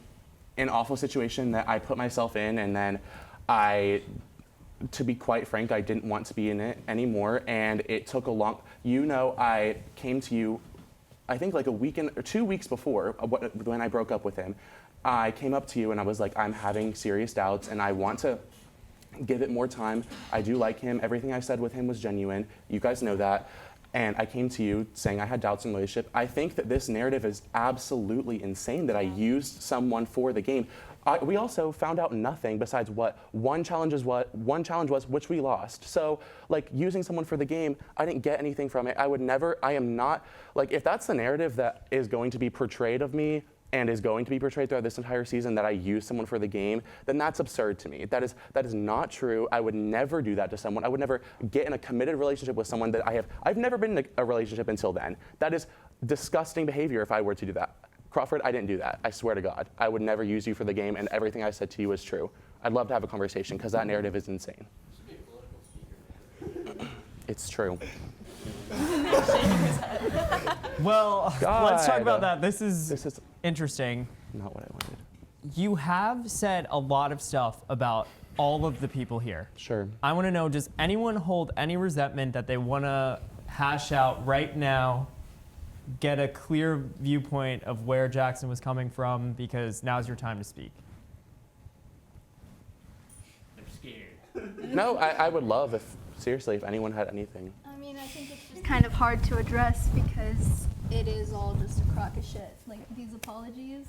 an awful situation that I put myself in, and then to be quite frank, I didn't want to be in it anymore, and it took a long, I came to you, I think like a weekend or 2 weeks before when I broke up with him. I came up to you and I was like, I'm having serious doubts and I want to give it more time. I do like him. Everything I said with him was genuine. You guys know that. and I came to you saying I had doubts in the relationship. I think that this narrative is absolutely insane that I used someone for the game. We also found out nothing besides what one challenge was, which we lost. So, like, using someone for the game, I didn't get anything from it. I am not, like, if that's the narrative that is going to be portrayed of me and is going to be portrayed throughout this entire season, that I used someone for the game, then that's absurd to me. That is not true. I would never do that to someone. I would never get in a committed relationship with someone that I've never been in a relationship until then. That is disgusting behavior if I were to do that. Crawford, I didn't do that. I swear to God. I would never use you for the game, and everything I said to you is true. I'd love to have a conversation, because that narrative is insane. It's true. Well, let's talk about that. This is interesting. Not what I wanted. You have said a lot of stuff about all of the people here. Sure. I want to know, does anyone hold any resentment that they want to hash out right now? Get a clear viewpoint of where Jackson was coming from, because now's your time to speak. I'm scared. No, I would love if anyone had anything. I mean, I think it's just kind of hard to address because it is all just a crock of shit. Like, these apologies,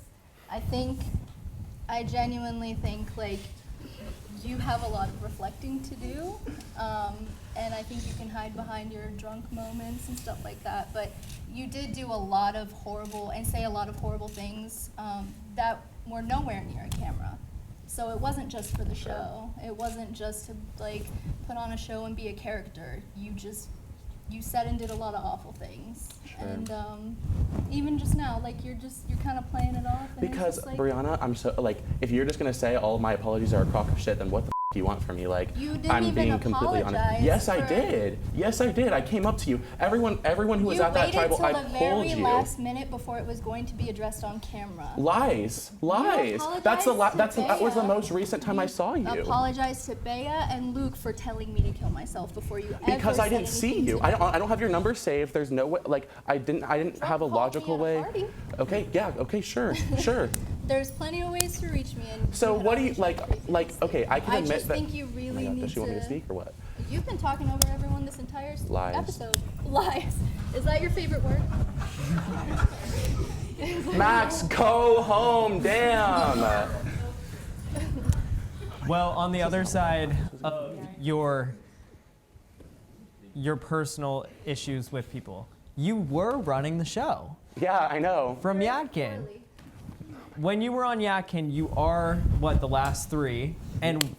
I genuinely think, like, you have a lot of reflecting to do, and I think you can hide behind your drunk moments and stuff like that, but you did do a lot of horrible and say a lot of horrible things that were nowhere near a camera. So it wasn't just for the show. It wasn't just to, like, put on a show and be a character. You said and did a lot of awful things. Sure. And even just now, like, you're kind of playing it off. And Because, it's just, like, Brianna, I'm so, like, if you're just going to say all of my apologies are a crock of shit, then what the do you want from me? Like, You didn't I'm even being completely honest. apologize Yes, I for- did. Yes, I did. I came up to you. Everyone who was at that tribal, I You waited till the pulled very you. last minute before it was going to be addressed on camera. Lies. That was the most recent time I saw you. Apologize to Bea and Luke for telling me to kill myself before you ever Because I said didn't see anything you. to I me. don't have your number saved. There's no way. Like, I didn't have a logical way. Okay. Yeah. Okay. Sure. Sure. There's plenty of ways to reach me. And So what do you like? Okay, I can I admit just that. think you really Oh my God, need does she want me to to- speak or what? You've been talking over everyone this entire Lies. episode. Lies. Is that your favorite word? Max, go home. Damn. Well, on the other side of your personal issues with people, you were running the show. Yeah, I know. From Yadkin. When you were on Yadkin, you are, the last three, and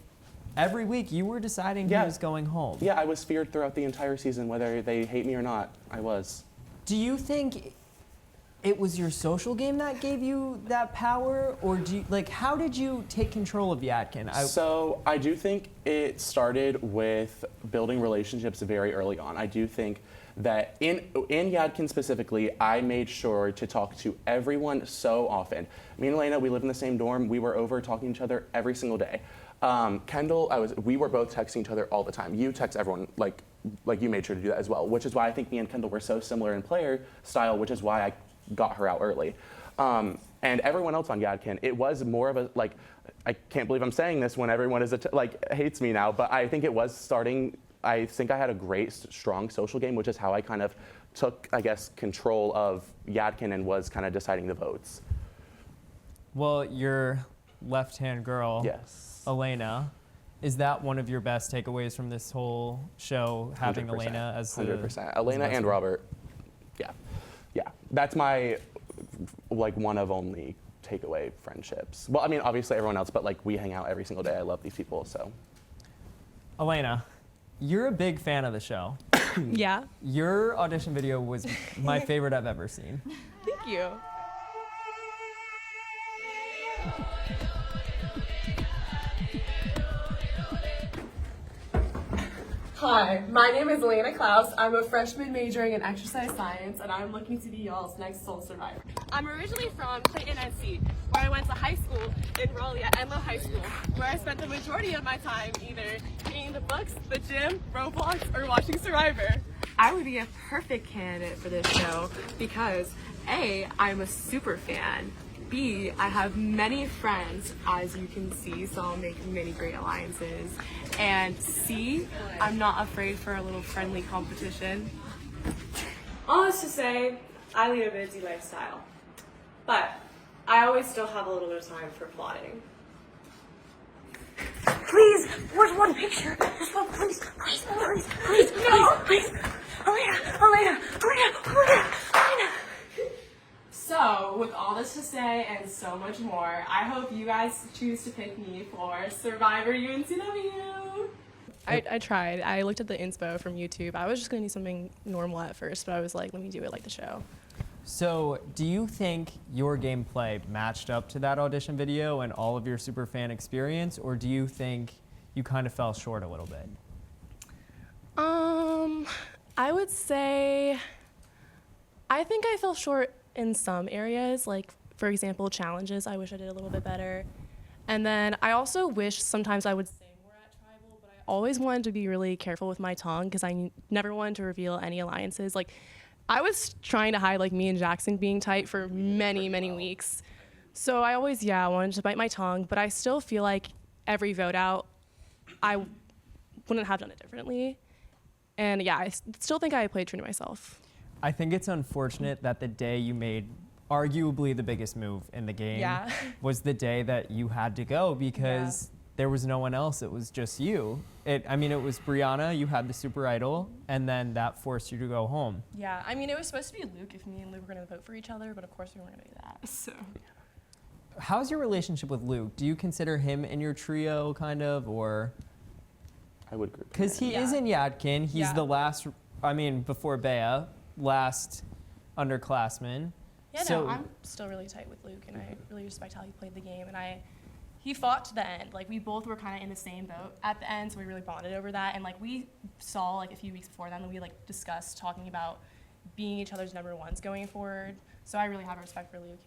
every week you were deciding who was going home. Yeah, I was feared throughout the entire season, whether they hate me or not. I was. Do you think it was your social game that gave you that power, or how did you take control of Yadkin? So I do think it started with building relationships very early on. I do think that in Yadkin specifically, I made sure to talk to everyone so often. Me and Elena, we live in the same dorm. We were over talking to each other every single day. Kendall, we were both texting each other all the time. You text everyone, like you made sure to do that as well, which is why I think me and Kendall were so similar in player style, which is why I got her out early. And everyone else on Yadkin, it was more of a, I can't believe I'm saying this when everyone is, hates me now, but I think it was starting. I think I had a great, strong social game, which is how I kind of took, I guess, control of Yadkin and was kind of deciding the votes. Well, your left-hand girl, yes, Elena, is that one of your best takeaways from this whole show, having 100%, Elena as the 100%. Elena and Robert, yeah. That's my, one of only takeaway friendships. Well, I mean, obviously everyone else, but we hang out every single day. I love these people, so. Elena, you're a big fan of the show. Yeah. Your audition video was my favorite I've ever seen. Thank you. Hi, my name is Elena Klaus. I'm a freshman majoring in exercise science, and I'm looking to be y'all's next soul survivor. I'm originally from Clayton, NC, where I went to high school in Raleigh at Enloe High School, where I spent the majority of my time either reading the books, the gym, Roblox, or watching Survivor. I would be a perfect candidate for this show because A, I'm a super fan. B, I have many friends, as you can see, so I'll make many great alliances. And C, I'm not afraid for a little friendly competition. All this to say, I lead a busy lifestyle, but I always still have a little bit of time for plotting. Please, where's one picture? Just one, please, please, please, please, No. please. Elena. So, with all this to say and so much more, I hope you guys choose to pick me for Survivor UNCW. I tried. I looked at the inspo from YouTube. I was just going to do something normal at first, but I was like, let me do it like the show. So, do you think your gameplay matched up to that audition video and all of your superfan experience, or do you think you kind of fell short a little bit? I would say I think I fell short in some areas, like for example, challenges. I wish I did a little bit better. And then I also wish sometimes I would say more at tribal, but I always wanted to be really careful with my tongue because I never wanted to reveal any alliances. Like I was trying to hide like me and Jackson being tight for many weeks. So I always, wanted to bite my tongue, but I still feel like every vote out, I wouldn't have done it differently. And I still think I played true to myself. I think it's unfortunate that the day you made arguably the biggest move in the game was the day that you had to go because there was no one else. It was just you. It was Brianna, you had the super idol, and then that forced you to go home. Yeah, I mean, it was supposed to be Luke if me and Luke were going to vote for each other, but of course we weren't going to do that. So. How's your relationship with Luke? Do you consider him in your trio, kind of, or? I would agree. Because he is in Yadkin. He's the last, before Bea, last underclassman. Yeah, so, no, I'm still really tight with Luke, and I really respect how he played the game, and he fought to the end. Like, we both were kind of in the same boat at the end, so we really bonded over that, and like, we saw like a few weeks before then, we like discussed talking about being each other's number ones going forward, so I really have respect for Luke,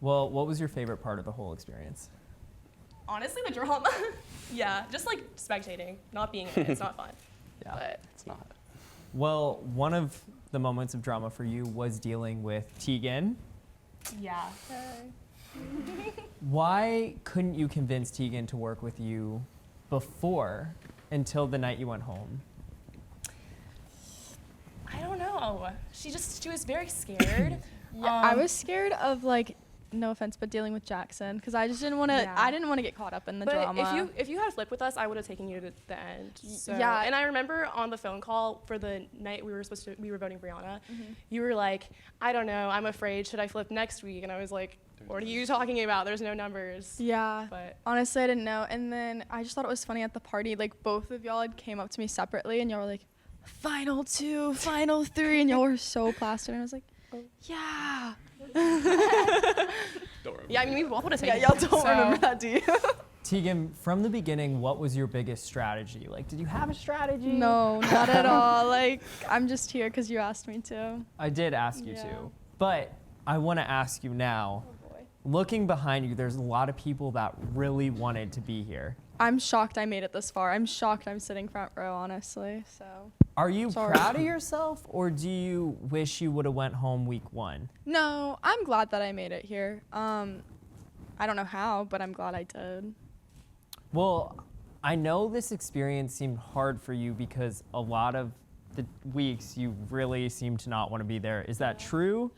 Well, what was your favorite part of the whole experience? Honestly, the drama. Just like spectating, not being in it. It's not fun. But it's not. Well, one of the moments of drama for you was dealing with Tegan. Yeah. Why couldn't you convince Tegan to work with you before, until the night you went home? I don't know. She was very scared. I was scared of like, no offense, but dealing with Jackson because I just didn't want to. I didn't want to get caught up in the drama. If you had flipped with us, I would have taken you to the end. So. Yeah. And I remember on the phone call for the night we were voting Brianna. You were like, I don't know, I'm afraid. Should I flip next week? And I was like, what are you talking about? There's no numbers. Yeah. But honestly, I didn't know. And then I just thought it was funny at the party. Like both of y'all had came up to me separately, and y'all were like, final 2, final 3, and y'all were so plastered. And I was like, yeah. We both would have taken y'all don't remember that, do you? Tegan, from the beginning, what was your biggest strategy? Like, did you have a strategy? No, not at all. Like, I'm just here because you asked me to. I did ask you to, but I want to ask you now. Looking behind you, there's a lot of people that really wanted to be here. I'm shocked I made it this far. I'm shocked I'm sitting front row, honestly. So. Are you proud of yourself, or do you wish you would have went home week 1? No, I'm glad that I made it here. I don't know how, but I'm glad I did. Well, I know this experience seemed hard for you because a lot of the weeks you really seemed to not want to be there. Is that true?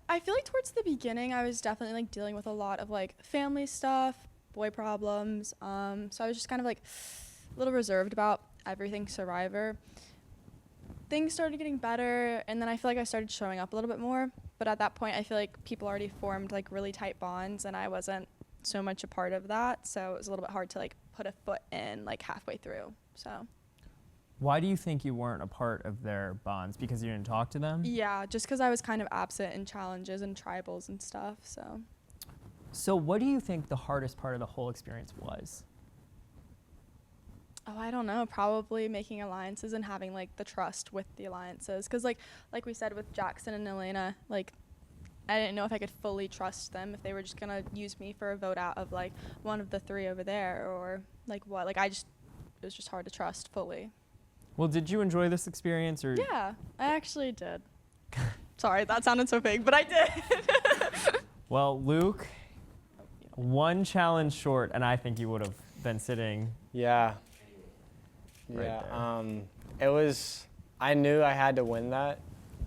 I feel like towards the beginning, I was definitely like dealing with a lot of like family stuff, boy problems. So I was just kind of like a little reserved about everything Survivor. Things started getting better, and then I feel like I started showing up a little bit more. But at that point, I feel like people already formed like really tight bonds, and I wasn't so much a part of that. So it was a little bit hard to like put a foot in like halfway through. So. Why do you think you weren't a part of their bonds? Because you didn't talk to them? Yeah, just because I was kind of absent in challenges and tribals and stuff. So what do you think the hardest part of the whole experience was? Oh, I don't know. Probably making alliances and having like the trust with the alliances. Because like we said with Jackson and Elena, like I didn't know if I could fully trust them, if they were just gonna use me for a vote out of like one of the 3 over there, or like what. Like it was just hard to trust fully. Well, did you enjoy this experience, or? Yeah, I actually did. Sorry, that sounded so fake, but I did. Well, Luke, one challenge short, and I think you would have been sitting. Yeah. Right yeah. there. It was. I knew I had to win that.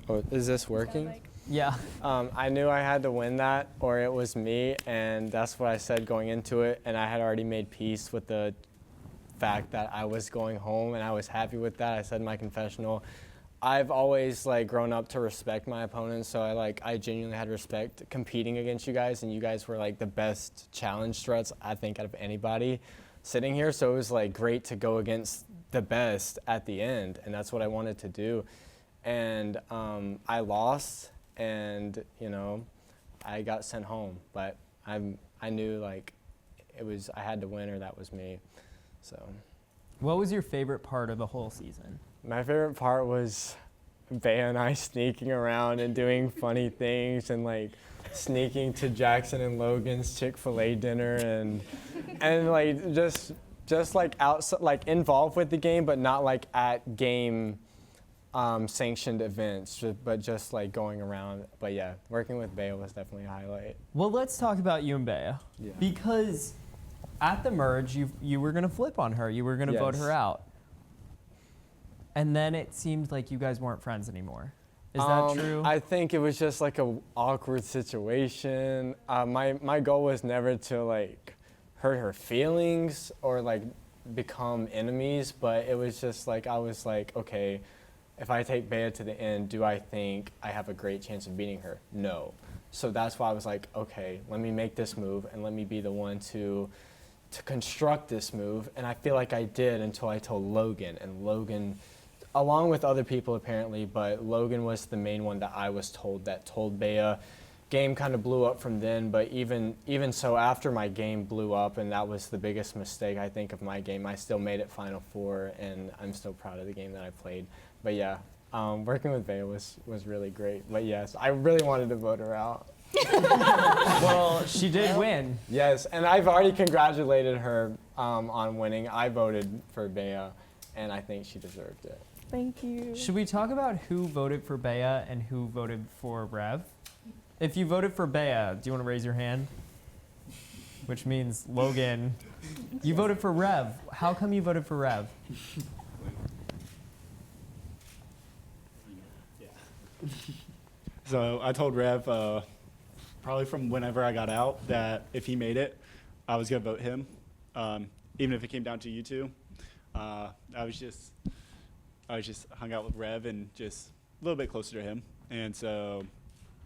Oh, is this working? Yeah. I knew I had to win that or it was me, and that's what I said going into it, and I had already made peace with the fact that I was going home, and I was happy with that. I said in my confessional, I've always like grown up to respect my opponents, so I genuinely had respect competing against you guys, and you guys were like the best challenge threats I think out of anybody sitting here. So it was like great to go against the best at the end, and that's what I wanted to do. And I lost, and I got sent home, but I knew like I had to win or that was me. So. What was your favorite part of the whole season? My favorite part was Bea and I sneaking around and doing funny things and like sneaking to Jackson and Logan's Chick-fil-A dinner and like just like outside, like involved with the game, but not like at game sanctioned events, but just like going around. But yeah, working with Bea was definitely a highlight. Well, let's talk about you and Bea. Yeah. Because at the merge, you were gonna flip on her. You were gonna vote her out. And then it seemed like you guys weren't friends anymore. Is that true? I think it was just like a awkward situation. My goal was never to like hurt her feelings or like become enemies, but it was just like I was like, okay, if I take Bea to the end, do I think I have a great chance of beating her? No. So that's why I was like, okay, let me make this move and let me be the one to construct this move. And I feel like I did until I told Logan, and Logan, along with other people apparently, but Logan was the main one that I was told that told Bea. Game kind of blew up from then, but even so, after my game blew up, and that was the biggest mistake I think of my game, I still made it Final Four, and I'm still proud of the game that I played. But yeah, working with Bea was really great. But yes, I really wanted to vote her out. Well, she did win. Yes, and I've already congratulated her on winning. I voted for Bea, and I think she deserved it. Thank you. Should we talk about who voted for Bea and who voted for Rev? If you voted for Bea, do you want to raise your hand? Which means Logan. You voted for Rev. How come you voted for Rev? So I told Rev, probably from whenever I got out, that if he made it, I was gonna vote him, even if it came down to you two. I was just hung out with Rev and just a little bit closer to him, and so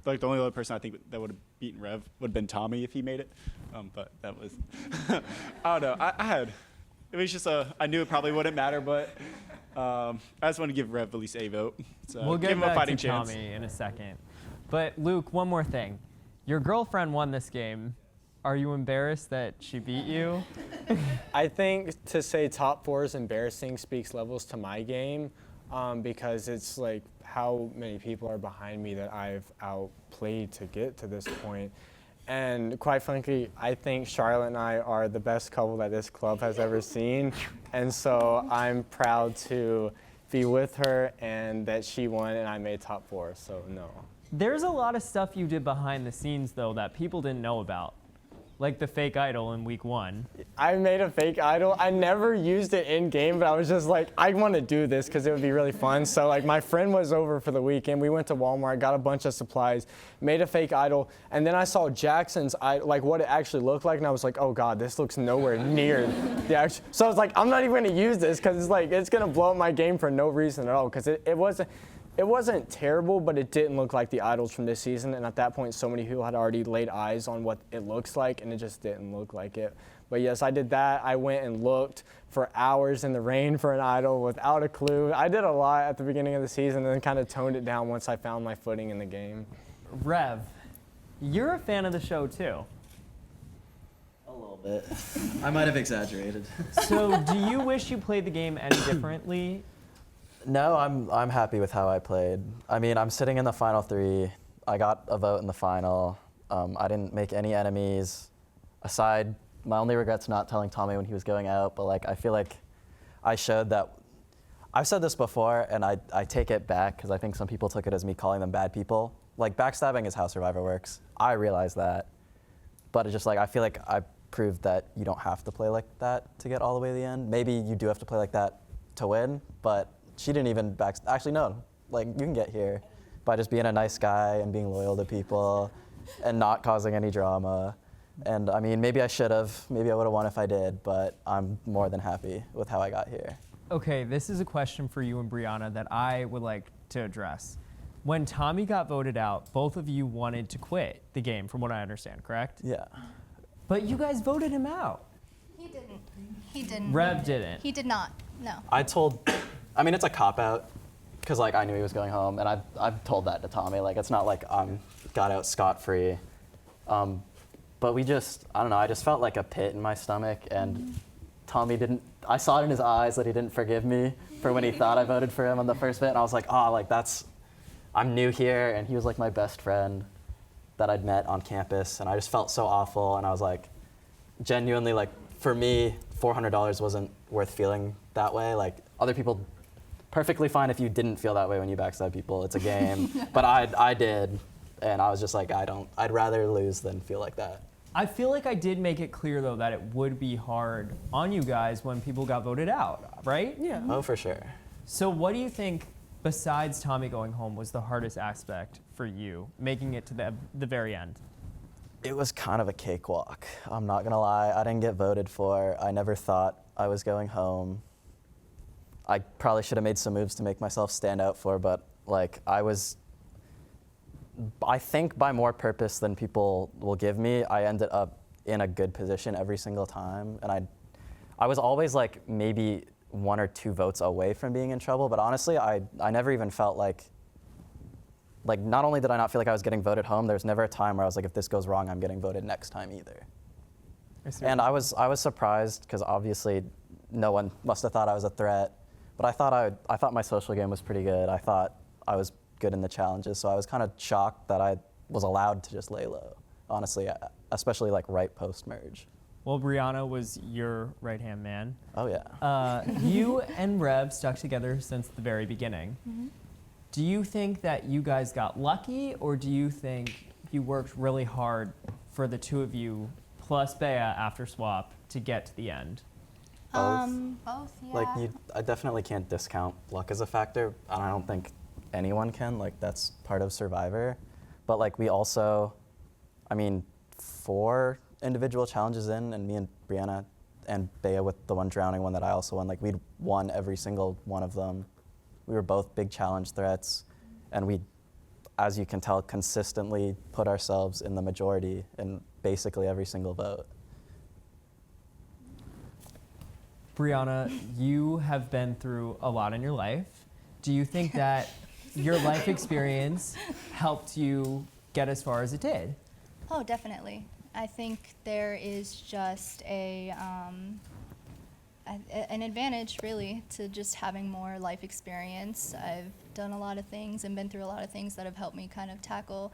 like the only other person I think that would have beaten Rev would have been Tommy if he made it, but that was I don't know. It was just I knew it probably wouldn't matter, but I just want to give Rev at least a vote. So We'll give get him a back fighting to chance. Tommy in a second. But Luke, one more thing. Your girlfriend won this game. Are you embarrassed that she beat you? I think to say top four is embarrassing speaks levels to my game, because it's like how many people are behind me that I've outplayed to get to this point. And quite frankly, I think Charlotte and I are the best couple that this club has ever seen. And so I'm proud to be with her and that she won and I made top four, so no. There's a lot of stuff you did behind the scenes, though, that people didn't know about. Like the fake idol in week 1. I made a fake idol. I never used it in game, but I was just like, I want to do this because it would be really fun. So like my friend was over for the weekend. We went to Walmart, got a bunch of supplies, made a fake idol, and then I saw Jackson's like what it actually looked like, and I was like, oh God, this looks nowhere near the actual. So I was like, I'm not even going to use this because it's like it's going to blow up my game for no reason at all because it wasn't terrible, but it didn't look like the idols from this season. And at that point, so many people had already laid eyes on what it looks like, and it just didn't look like it. But yes, I did that. I went and looked for hours in the rain for an idol without a clue. I did a lot at the beginning of the season and then kind of toned it down once I found my footing in the game. Rev, you're a fan of the show too. A little bit. I might have exaggerated. So do you wish you played the game any differently? No, I'm happy with how I played. I mean, I'm sitting in the final 3. I got a vote in the final. I didn't make any enemies. Aside, my only regret's not telling Tommy when he was going out, but like I feel like I showed that. I've said this before, and I take it back because I think some people took it as me calling them bad people. Like backstabbing is how Survivor works. I realize that, but it's just like I feel like I proved that you don't have to play like that to get all the way to the end. Maybe you do have to play like that to win, but she didn't even actually no, like you can get here by just being a nice guy and being loyal to people and not causing any drama. And I mean, maybe I should have, maybe I would have won if I did, but I'm more than happy with how I got here. Okay, this is a question for you and Brianna that I would like to address. When Tommy got voted out, both of you wanted to quit the game, from what I understand, correct? Yeah. But you guys voted him out. He didn't. He didn't. Rev didn't. He did not. No. I mean, it's a cop-out, because like I knew he was going home, and I've told that to Tommy. Like, it's not like got out scot-free. But we just, I don't know, I just felt like a pit in my stomach, and Tommy I saw it in his eyes that he didn't forgive me for when he thought I voted for him on the first bit, and I was like, oh, like I'm new here, and he was like my best friend that I'd met on campus, and I just felt so awful, and I was like, genuinely, like, for me, $400 wasn't worth feeling that way. Like, other people, perfectly fine if you didn't feel that way when you backstab people, it's a game, but I did, and I was just like, I'd rather lose than feel like that. I feel like I did make it clear, though, that it would be hard on you guys when people got voted out, right? Yeah. Oh, for sure. So what do you think, besides Tommy going home, was the hardest aspect for you, making it to the very end? It was kind of a cakewalk. I'm not gonna lie, I didn't get voted for. I never thought I was going home. I probably should have made some moves to make myself stand out for, but like I think by more purpose than people will give me, I ended up in a good position every single time. And I was always like maybe 1 or 2 votes away from being in trouble, but honestly, I never even felt like not only did I not feel like I was getting voted home, there was never a time where I was like, if this goes wrong, I'm getting voted next time either. And I was surprised because obviously no one must have thought I was a threat, but I thought my social game was pretty good. I thought I was good in the challenges, so I was kind of shocked that I was allowed to just lay low, honestly, especially like right post-merge. Well, Brianna was your right-hand man. Oh, yeah. You and Rev stuck together since the very beginning. Mm-hmm. Do you think that you guys got lucky, or do you think you worked really hard for the two of you, plus Bea after swap, to get to the end? Both, yeah. Like, I definitely can't discount luck as a factor, and I don't think anyone can. Like, that's part of Survivor. But like, we also, 4 individual challenges in, and me and Brianna and Bea with the one drowning one that I also won, like, we'd won every single one of them. We were both big challenge threats, and we, as you can tell, consistently put ourselves in the majority in basically every single vote. Brianna, you have been through a lot in your life. Do you think that your life experience helped you get as far as it did? Oh, definitely. I think there is just an advantage, really, to just having more life experience. I've done a lot of things and been through a lot of things that have helped me kind of tackle,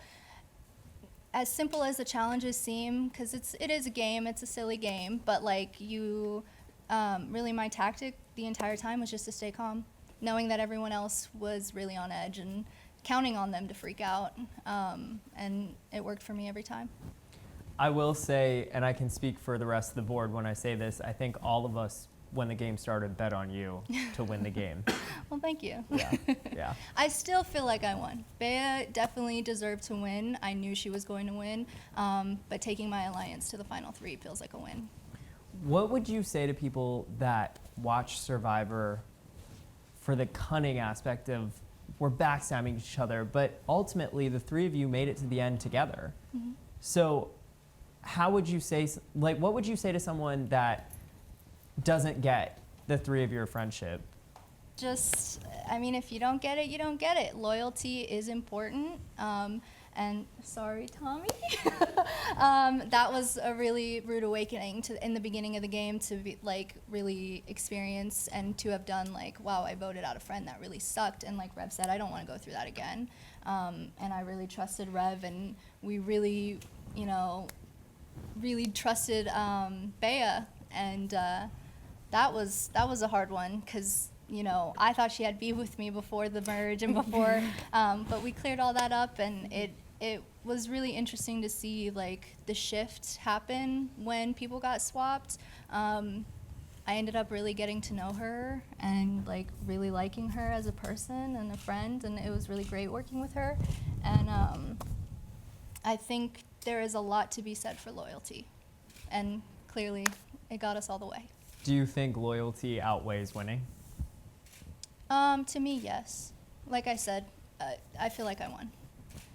as simple as the challenges seem, because it is a game, it's a silly game, but like really my tactic the entire time was just to stay calm, knowing that everyone else was really on edge and counting on them to freak out, and it worked for me every time. I will say, and I can speak for the rest of the board when I say this, I think all of us, when the game started, bet on you to win the game. Well, thank you. Yeah. I still feel like I won. Bea definitely deserved to win. I knew she was going to win, but taking my alliance to the final 3 feels like a win. What would you say to people that watch Survivor for the cunning aspect of we're backstabbing each other, but ultimately the 3 of you made it to the end together? Mm-hmm. So how would you say, like, what would you say to someone that doesn't get the 3 of your friendship? Just, if you don't get it, you don't get it. Loyalty is important. And sorry, Tommy. That was a really rude awakening in the beginning of the game to be really experience and to have done wow, I voted out a friend that really sucked. And like Rev said, I don't want to go through that again. And I really trusted Rev, and we really, really trusted Bea, and that was a hard one because I thought she had beef with me before the merge and before, but we cleared all that up, and it was really interesting to see the shift happen when people got swapped. I ended up really getting to know her and like really liking her as a person and a friend, and it was really great working with her. And I think there is a lot to be said for loyalty, and clearly it got us all the way. Do you think loyalty outweighs winning? To me, yes. Like I said, I feel like I won.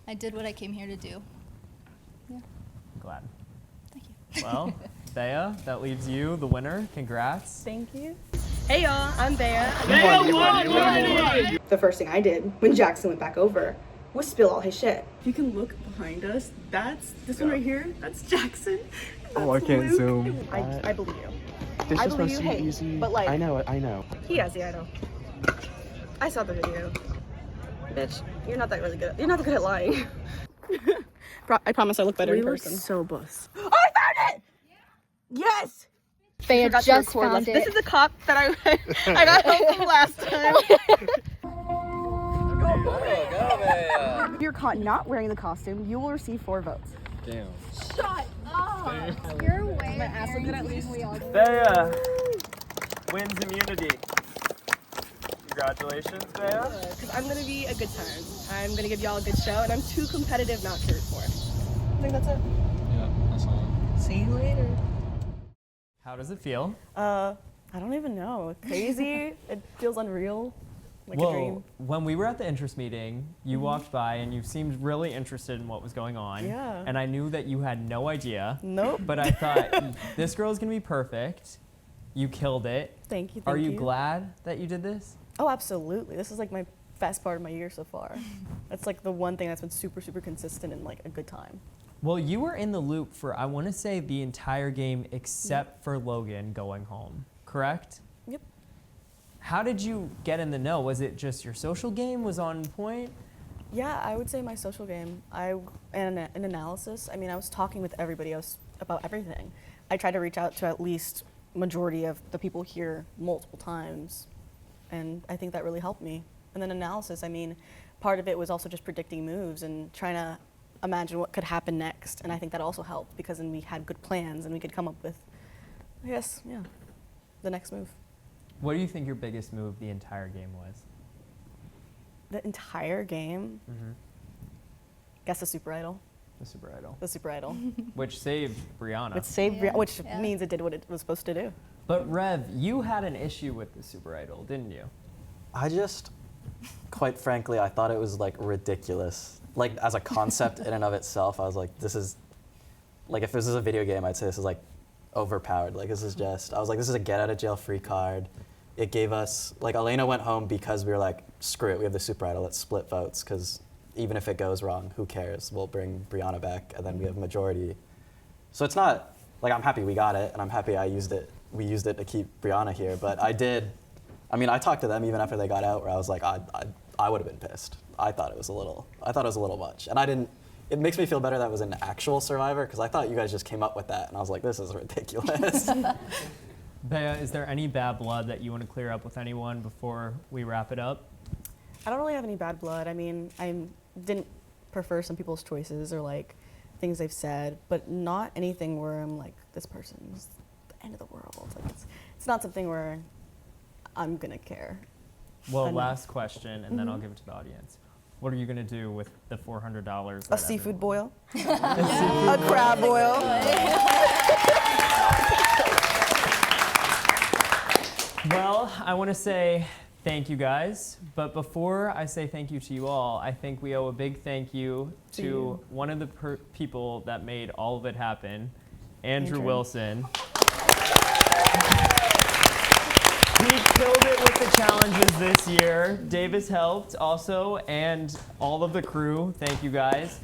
I did what I came here to do. Yeah. I'm glad. Thank you. Well, Bea, that leaves you the winner. Congrats. Thank you. Hey y'all, I'm Bea. The first thing I did when Jackson went back over was spill all his shit. If you can look behind us, that's this one right here. That's Jackson. Oh, I can't zoom. I believe you. This I is believe supposed you. to be Hey, easy. but like I know. he has the idol. I saw the video. Bitch, you're not that really good. You're not that good at lying. I promise I look better in person. So bus. Oh, I found it! Yes. Bea Forgot to just record found last- it. This is the cop that I got help from last time. If you're caught not wearing the costume, you will receive 4 votes. Damn. Shut up! You're way My ass look good at least. Bea wins immunity. Congratulations, Bea. Because I'm gonna be a good time. I'm gonna give y'all a good show, and I'm too competitive not to root for. I think that's it. Yeah, that's all. See you later. How does it feel? I don't even know. Crazy. It feels unreal. Like well, a dream. when we were at the interest meeting, you walked by and you seemed really interested in what was going on. Yeah. And I knew that you had no idea. Nope. But I thought, this girl's gonna be perfect. You killed it. Thank you. Are you glad that you did this? Oh, absolutely. This is like my best part of my year so far. That's like the one thing that's been super, super consistent and like a good time. Well, you were in the loop for, I want to say, the entire game except for Logan going home, correct? Yep. How did you get in the know? Was it just your social game was on point? Yeah, I would say my social game. And an analysis. I mean, I was talking with everybody else about everything. I tried to reach out to at least majority of the people here multiple times, and I think that really helped me. And then analysis, I mean, part of it was also just predicting moves and trying to imagine what could happen next, and I think that also helped because then we had good plans and we could come up with, I guess, yeah, the next move. What do you think your biggest move the entire game was? The entire game? Mm-hmm. Guess the Super Idol. The Super Idol. The Super Idol. Which saved Brianna. Which saved, which means it did what it was supposed to do. But Rev, you had an issue with the Super Idol, didn't you? I just, quite frankly, I thought it was like ridiculous. Like as a concept in and of itself, I was like, this is, like if this is a video game, I'd say this is like overpowered. Like this is just, I was like, this is a get out of jail free card. It gave us, like Elena went home because we were like, screw it, we have the Super Idol, let's split votes, because even if it goes wrong, who cares? We'll bring Brianna back, and then we have majority. So it's not, like I'm happy we got it, and I'm happy we used it to keep Brianna here, but I talked to them even after they got out, where I was like, I would have been pissed. I thought it was a little much. And it makes me feel better that it was an actual Survivor, because I thought you guys just came up with that, and I was like, this is ridiculous. Bea, is there any bad blood that you want to clear up with anyone before we wrap it up? I don't really have any bad blood. I mean, I didn't prefer some people's choices or like things they've said, but not anything where I'm like, this person's the end of the world. Like it's not something where I'm gonna care. Well, last question, and then I'll give it to the audience. What are you gonna do with the $400? A seafood boil. A crab boil. Well, I want to say thank you guys, but before I say thank you to you all, I think we owe a big thank you to one of the people that made all of it happen, Andrew Wilson. He killed it with the challenges this year. Davis helped also, and all of the crew. Thank you guys.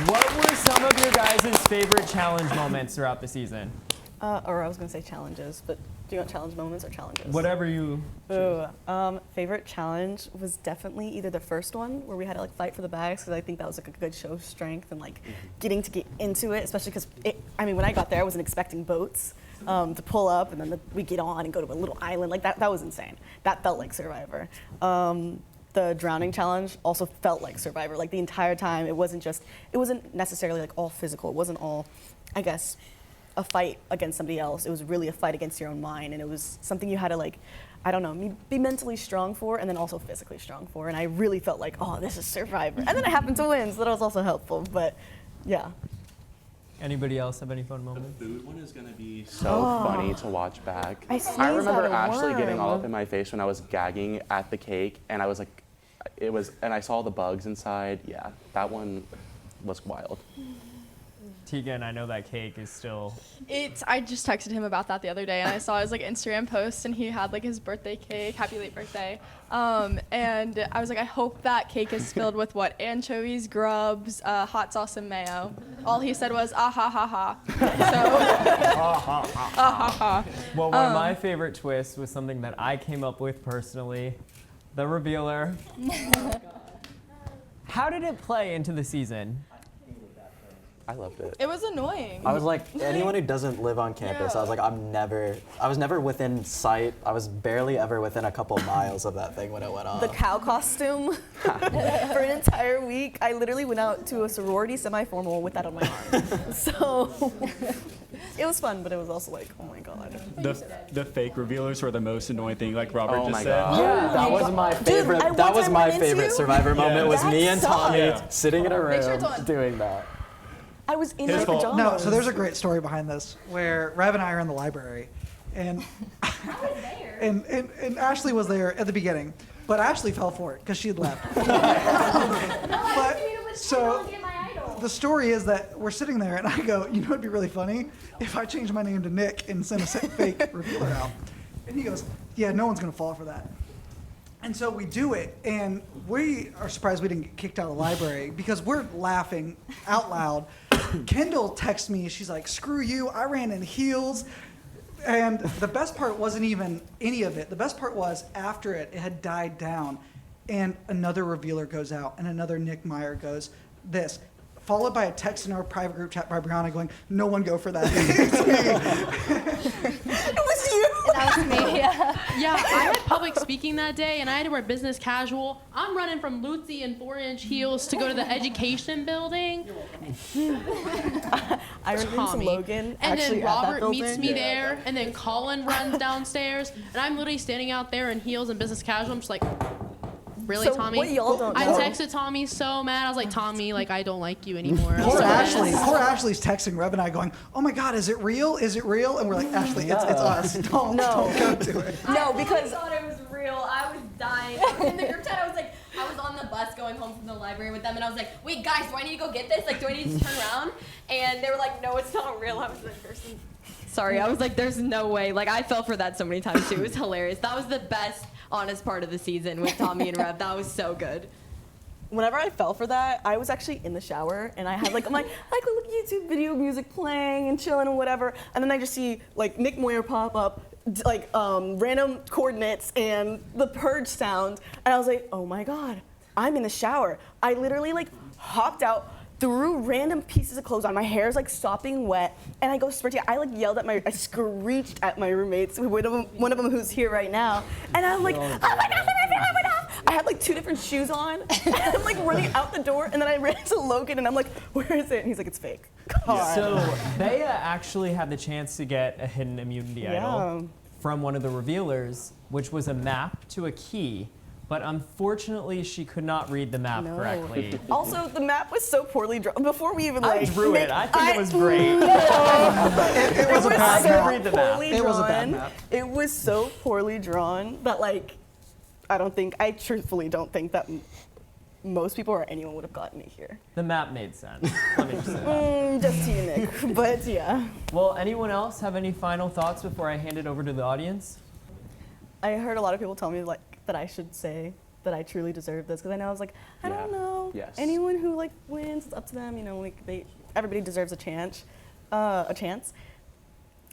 What were some of your guys' favorite challenge moments throughout the season? Or I was gonna say challenges, but do you want challenge moments or challenges? Whatever you choose. Favorite challenge was definitely either the first one where we had to like fight for the bags, because I think that was like a good show of strength and like getting to get into it, especially because when I got there I wasn't expecting boats to pull up and then we get on and go to a little island. Like that was insane. That felt like Survivor. The drowning challenge also felt like Survivor. Like the entire time it wasn't necessarily like all physical. It wasn't all, I guess, a fight against somebody else. It was really a fight against your own mind, and it was something you had to like, I don't know, be mentally strong for, and then also physically strong for. And I really felt like, oh, this is Survivor. And then I happened to win, so that was also helpful. But yeah. Anybody else have any fun moments? The food one is gonna be so funny to watch back. I sneezed remember at a Ashley getting all worm. up in my face when I was gagging at the cake, and I was like, and I saw the bugs inside. Yeah, that one was wild. Tegan, I know that cake is still. I just texted him about that the other day, and I saw his like Instagram post, and he had like his birthday cake. Happy late birthday! And I was like, I hope that cake is filled with what? Anchovies, grubs, hot sauce, and mayo. All he said was ah ha ha ha. So ah ha ha. Well, one of my favorite twists was something that I came up with personally, the revealer. How did it play into the season? I loved it. It was annoying. I was like, anyone who doesn't live on campus, I was like, I was never within sight. I was barely ever within a couple miles of that thing when it went off. The cow costume for an entire week. I literally went out to a sorority semi-formal with that on my arm. So it was fun, but it was also like, oh my God. The fake revealers were the most annoying thing, like Robert Oh just my said. God. Yeah, that was my favorite. That was my favorite Survivor moment. Was me and Tommy sitting in a Make sure room it's on. doing that. I was in His my fault. pajamas. No, so there's a great story behind this where Rev and I are in the library, and and Ashley was there at the beginning, but Ashley fell for it because she had left. But so the story is that we're sitting there, and I go, you know, it'd be really funny if I changed my name to Nick and sent a fake revealer out. And he goes, yeah, no one's gonna fall for that. And so we do it, and we are surprised we didn't get kicked out of the library because we're laughing out loud. Kendall texts me, she's like, screw you, I ran in heels. And the best part wasn't even any of it. The best part was after it had died down, and another revealer goes out, and another Nick Meyer goes, this, followed by a text in our private group chat by Brianna going, no one go for that. It's me. It was you. That was me. Yeah. Yeah, I had public speaking that day, and I had to wear business casual. I'm running from Lucy in 4-inch heels to go to the education building. I ran into Tommy. Logan. And actually then at that Robert meets building. me there, and then Colin runs downstairs, and I'm literally standing out there in heels and business casual. I'm just like, really, So Tommy? what y'all don't I know- texted Tommy so mad. I was like, Tommy, like, I don't like you anymore. I'm Poor so mad. Ashley. Poor Ashley's texting Rev and I going, oh my God, is it real? Is it real? And we're like, Ashley, it's us. Don't go to it. No, because I thought it was real. I was dying. I was in the group chat. I was on the bus going home from the library with them, and I was like, wait, guys, do I need to go get this? Like, do I need to turn around? And they were like, no, it's not real. I was the person. Sorry, I was like, there's no way. Like, I fell for that so many times, too. It was hilarious. That was the best, honest part of the season with Tommy and Rev. That was so good. whenever I fell for that, I was actually in the shower and I had like my like little YouTube video music playing and chilling and whatever, and then I just see like Nick Moyer pop up, like random coordinates and the purge sound, and I was like, oh my God, I'm in the shower. I literally like hopped out, threw random pieces of clothes on. My hair's like sopping wet, and I go sprinting. I like yelled at I screeched at my roommates, one of them who's here right now, and I'm like, oh my God, I went off. I had like 2 different shoes on, and I'm like running out the door, and then I ran into Logan, and I'm like, where is it? And he's like, it's fake. God. So Bea actually had the chance to get a hidden immunity idol from one of the revealers, which was a map to a key. But unfortunately, she could not read the map correctly. Also, the map was so poorly drawn. Before we even I drew it. I think it was great. It was a bad map. Read the map. Poorly It was a bad drawn. map. It was so poorly drawn that like, I truthfully don't think that most people or anyone would have gotten it here. The map made sense. Let me just say that. Just to you, Nick. But yeah. Well, anyone else have any final thoughts before I hand it over to the audience? I heard a lot of people tell me like that I should say that I truly deserve this, because I know I was like, I don't know. Yes. Anyone who like wins, it's up to them. You know, like everybody deserves a chance. I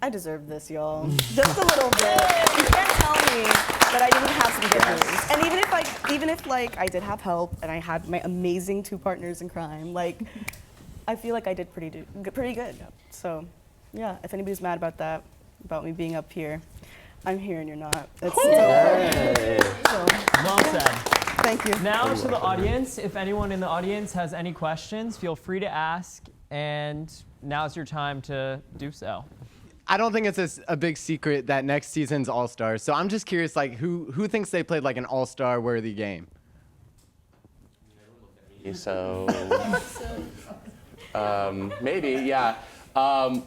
deserve this, y'all. Just a little bit. You can't tell me that I didn't have some good news. And even if I did have help and I had my amazing 2 partners in crime, like I feel like I did pretty good. So yeah, if anybody's mad about that, about me being up here, I'm here and you're not. It's Well said. Thank you. Now to the audience. If anyone in the audience has any questions, feel free to ask. And now's your time to do so. I don't think it's a big secret that next season's All-Stars. So I'm just curious, like, who thinks they played like an All-Star worthy game? So, maybe, yeah.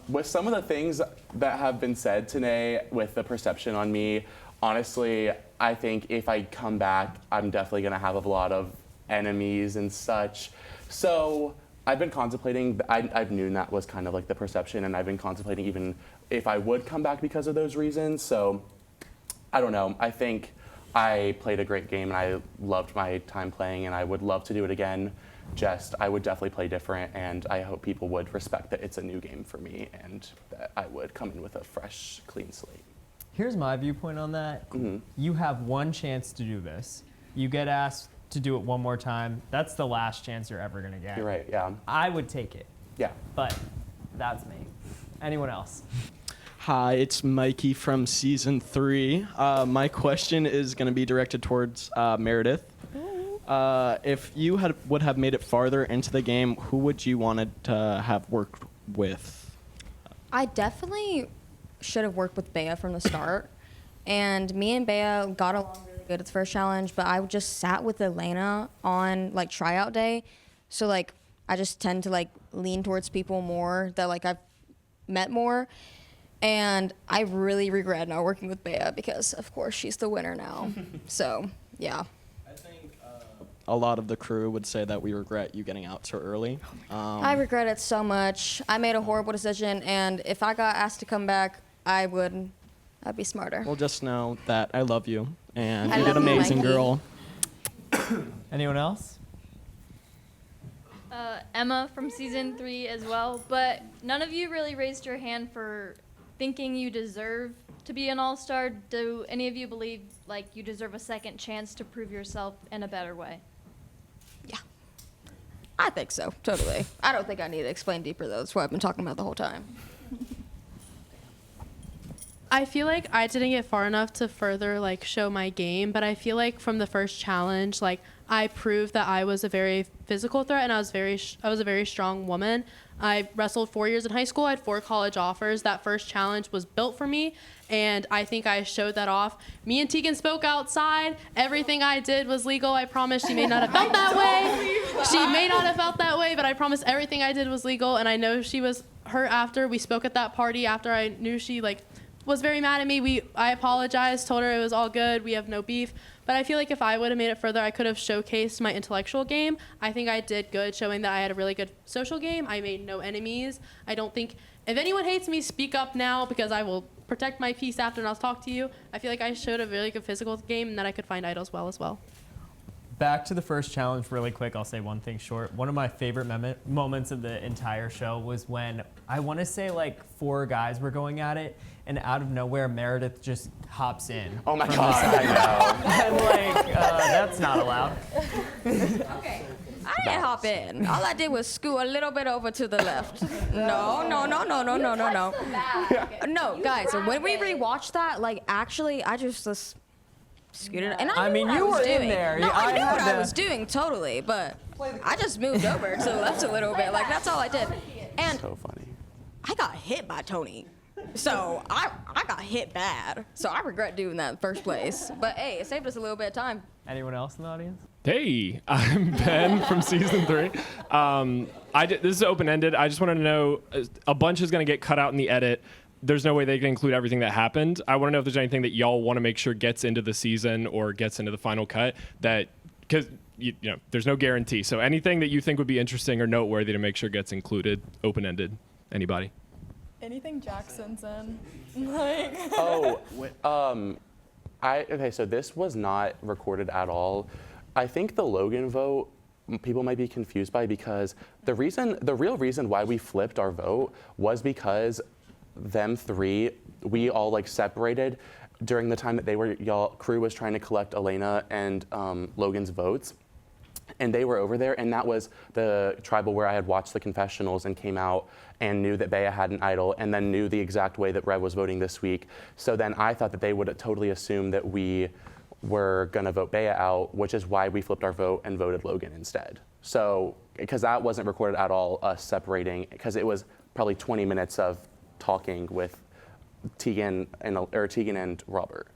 With some of the things that have been said today with the perception on me, honestly, I think if I come back, I'm definitely gonna have a lot of enemies and such. So I've been contemplating, I've known that was kind of like the perception, and I've been contemplating even if I would come back because of those reasons. So I don't know. I think I played a great game and I loved my time playing, and I would love to do it again. Just, I would definitely play different, and I hope people would respect that it's a new game for me and that I would come in with a fresh, clean slate. Here's my viewpoint on that. You have one chance to do this. You get asked to do it one more time. That's the last chance you're ever gonna get. You're right, yeah. I would take it. Yeah. But that's me. Anyone else? Hi, it's Mikey from season 3. My question is going to be directed towards Meredith. If you would have made it farther into the game, who would you wanted to have worked with? I definitely should have worked with Bea from the start. And me and Bea got along really good at the first challenge, but I just sat with Elena on like tryout day. So like I just tend to like lean towards people more that like I've met more. And I really regret not working with Bea because, of course, she's the winner now. So, yeah. I think a lot of the crew would say that we regret you getting out so early. I regret it so much. I made a horrible decision, and if I got asked to come back, I'd be smarter. Well, just know that I love you, and I you did love you, amazing, Mikey. girl. Anyone else? Emma from season 3 as well, but none of you really raised your hand for thinking you deserve to be an all-star. Do any of you believe like you deserve a second chance to prove yourself in a better way? I think so, totally. I don't think I need to explain deeper, though. That's what I've been talking about the whole time. I feel like I didn't get far enough to further like show my game, but I feel like from the first challenge, like I proved that I was a very physical threat, and I was a very strong woman. I wrestled 4 years in high school. I had 4 college offers. That first challenge was built for me, and I think I showed that off. Me and Tegan spoke outside. Everything I did was legal. I promise. She may not have felt that way. She may not have felt that way, but I promise everything I did was legal, and I know she was hurt after. We spoke at that party after I knew she like was very mad at me. I apologized, told her it was all good. We have no beef. But I feel like if I would have made it further, I could have showcased my intellectual game. I think I did good, showing that I had a really good social game. I made no enemies. I don't think, if anyone hates me, speak up now, because I will protect my peace after and I'll talk to you. I feel like I showed a really good physical game and that I could find idols well as well. Back to the first challenge really quick. I'll say one thing short. One of my favorite moments of the entire show was when, I want to say like 4 guys were going at it, and out of nowhere, Meredith just hops in. Oh my from God, the side. I I'm like, that's not allowed. Okay. I didn't hop in. All I did was scoot a little bit over to the left. No. No, guys, when we rewatched that, like, actually, I just scooted. And I mean, knew you what I was were in doing. there. No, I I knew had what I to- was doing, totally. But I just moved over to the left a little bit. Like, that's all I did. And so funny. I got hit by Tony. So I got hit bad. So I regret doing that in the first place. But hey, it saved us a little bit of time. Anyone else in the audience? Hey, I'm Ben from season 3. This is open-ended. I just wanted to know, a bunch is going to get cut out in the edit. There's no way they can include everything that happened. I want to know if there's anything that y'all want to make sure gets into the season or gets into the final cut, that, because you know, there's no guarantee. So anything that you think would be interesting or noteworthy to make sure gets included, open-ended. Anybody? Anything Jackson's in. Like. Okay, so this was not recorded at all. I think the Logan vote, people might be confused by, because the real reason why we flipped our vote was because them 3, we all like separated during the time that y'all crew was trying to collect Elena and Logan's votes. And they were over there, and that was the tribal where I had watched the confessionals and came out and knew that Bea had an idol, and then knew the exact way that Rev was voting this week. So then I thought that they would totally assume that we were gonna vote Bea out, which is why we flipped our vote and voted Logan instead. So, because that wasn't recorded at all, us separating, because it was probably 20 minutes of talking with Tegan and Robert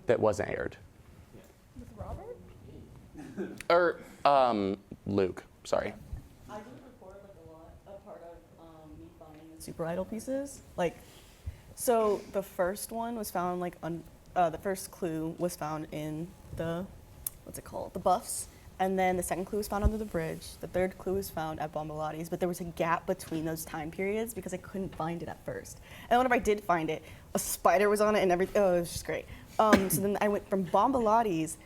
that wasn't aired. With Robert? Luke, sorry. I did record like a part of me finding the Super Idol pieces. Like, so the first one was found like the first clue was found in the the buffs, and then the second clue was found under the bridge. The third clue was found at Bombalotti's, but there was a gap between those time periods because I couldn't find it at first. And whenever I did find it, a spider was on it and everything. Oh, it was just great. So then I went from Bombalotti's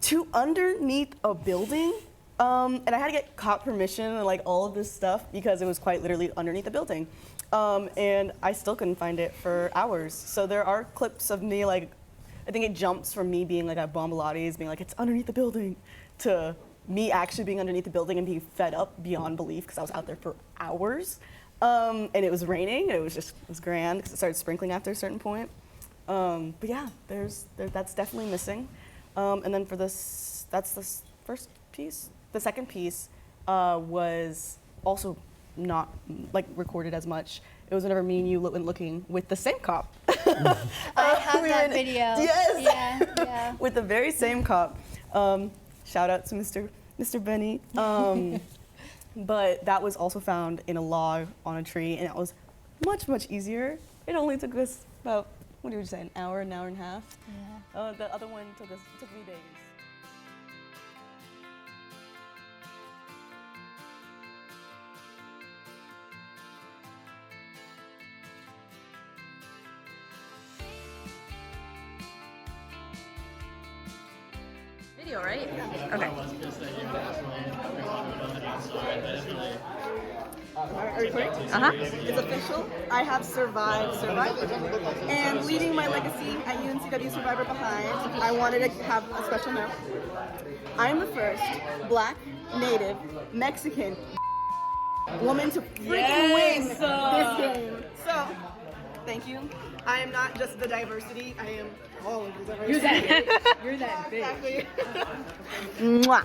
to underneath a building, and I had to get cop permission and like all of this stuff because it was quite literally underneath the building. And I still couldn't find it for hours. So there are clips of me like, I think it jumps from me being like at Bombalotti's, being like, it's underneath the building, to me actually being underneath the building and being fed up beyond belief because I was out there for hours. And it was raining, and it was grand because it started sprinkling after a certain point. But yeah, that's definitely missing. And then for this, that's the first piece. The second piece was also not like recorded as much. It was whenever me and you went looking with the same cop. I have that video. Yes. Yeah. With the very same cop. Shout out to Mr. Benny. But that was also found in a log on a tree, and it was much, much easier. It only took us about, what did you say, an hour and a half? Yeah. The other one took me days. Video, right? Okay. Are you recording? Uh-huh. It's official. I have survived Survivor. And leaving my legacy at UNCW Survivor behind, I wanted to have a special note. I'm the first Black, Native, Mexican woman to freaking win this game. So, thank you. I am not just the diversity, I am all of the diversity. You're that. You're that big. Exactly. Mwah.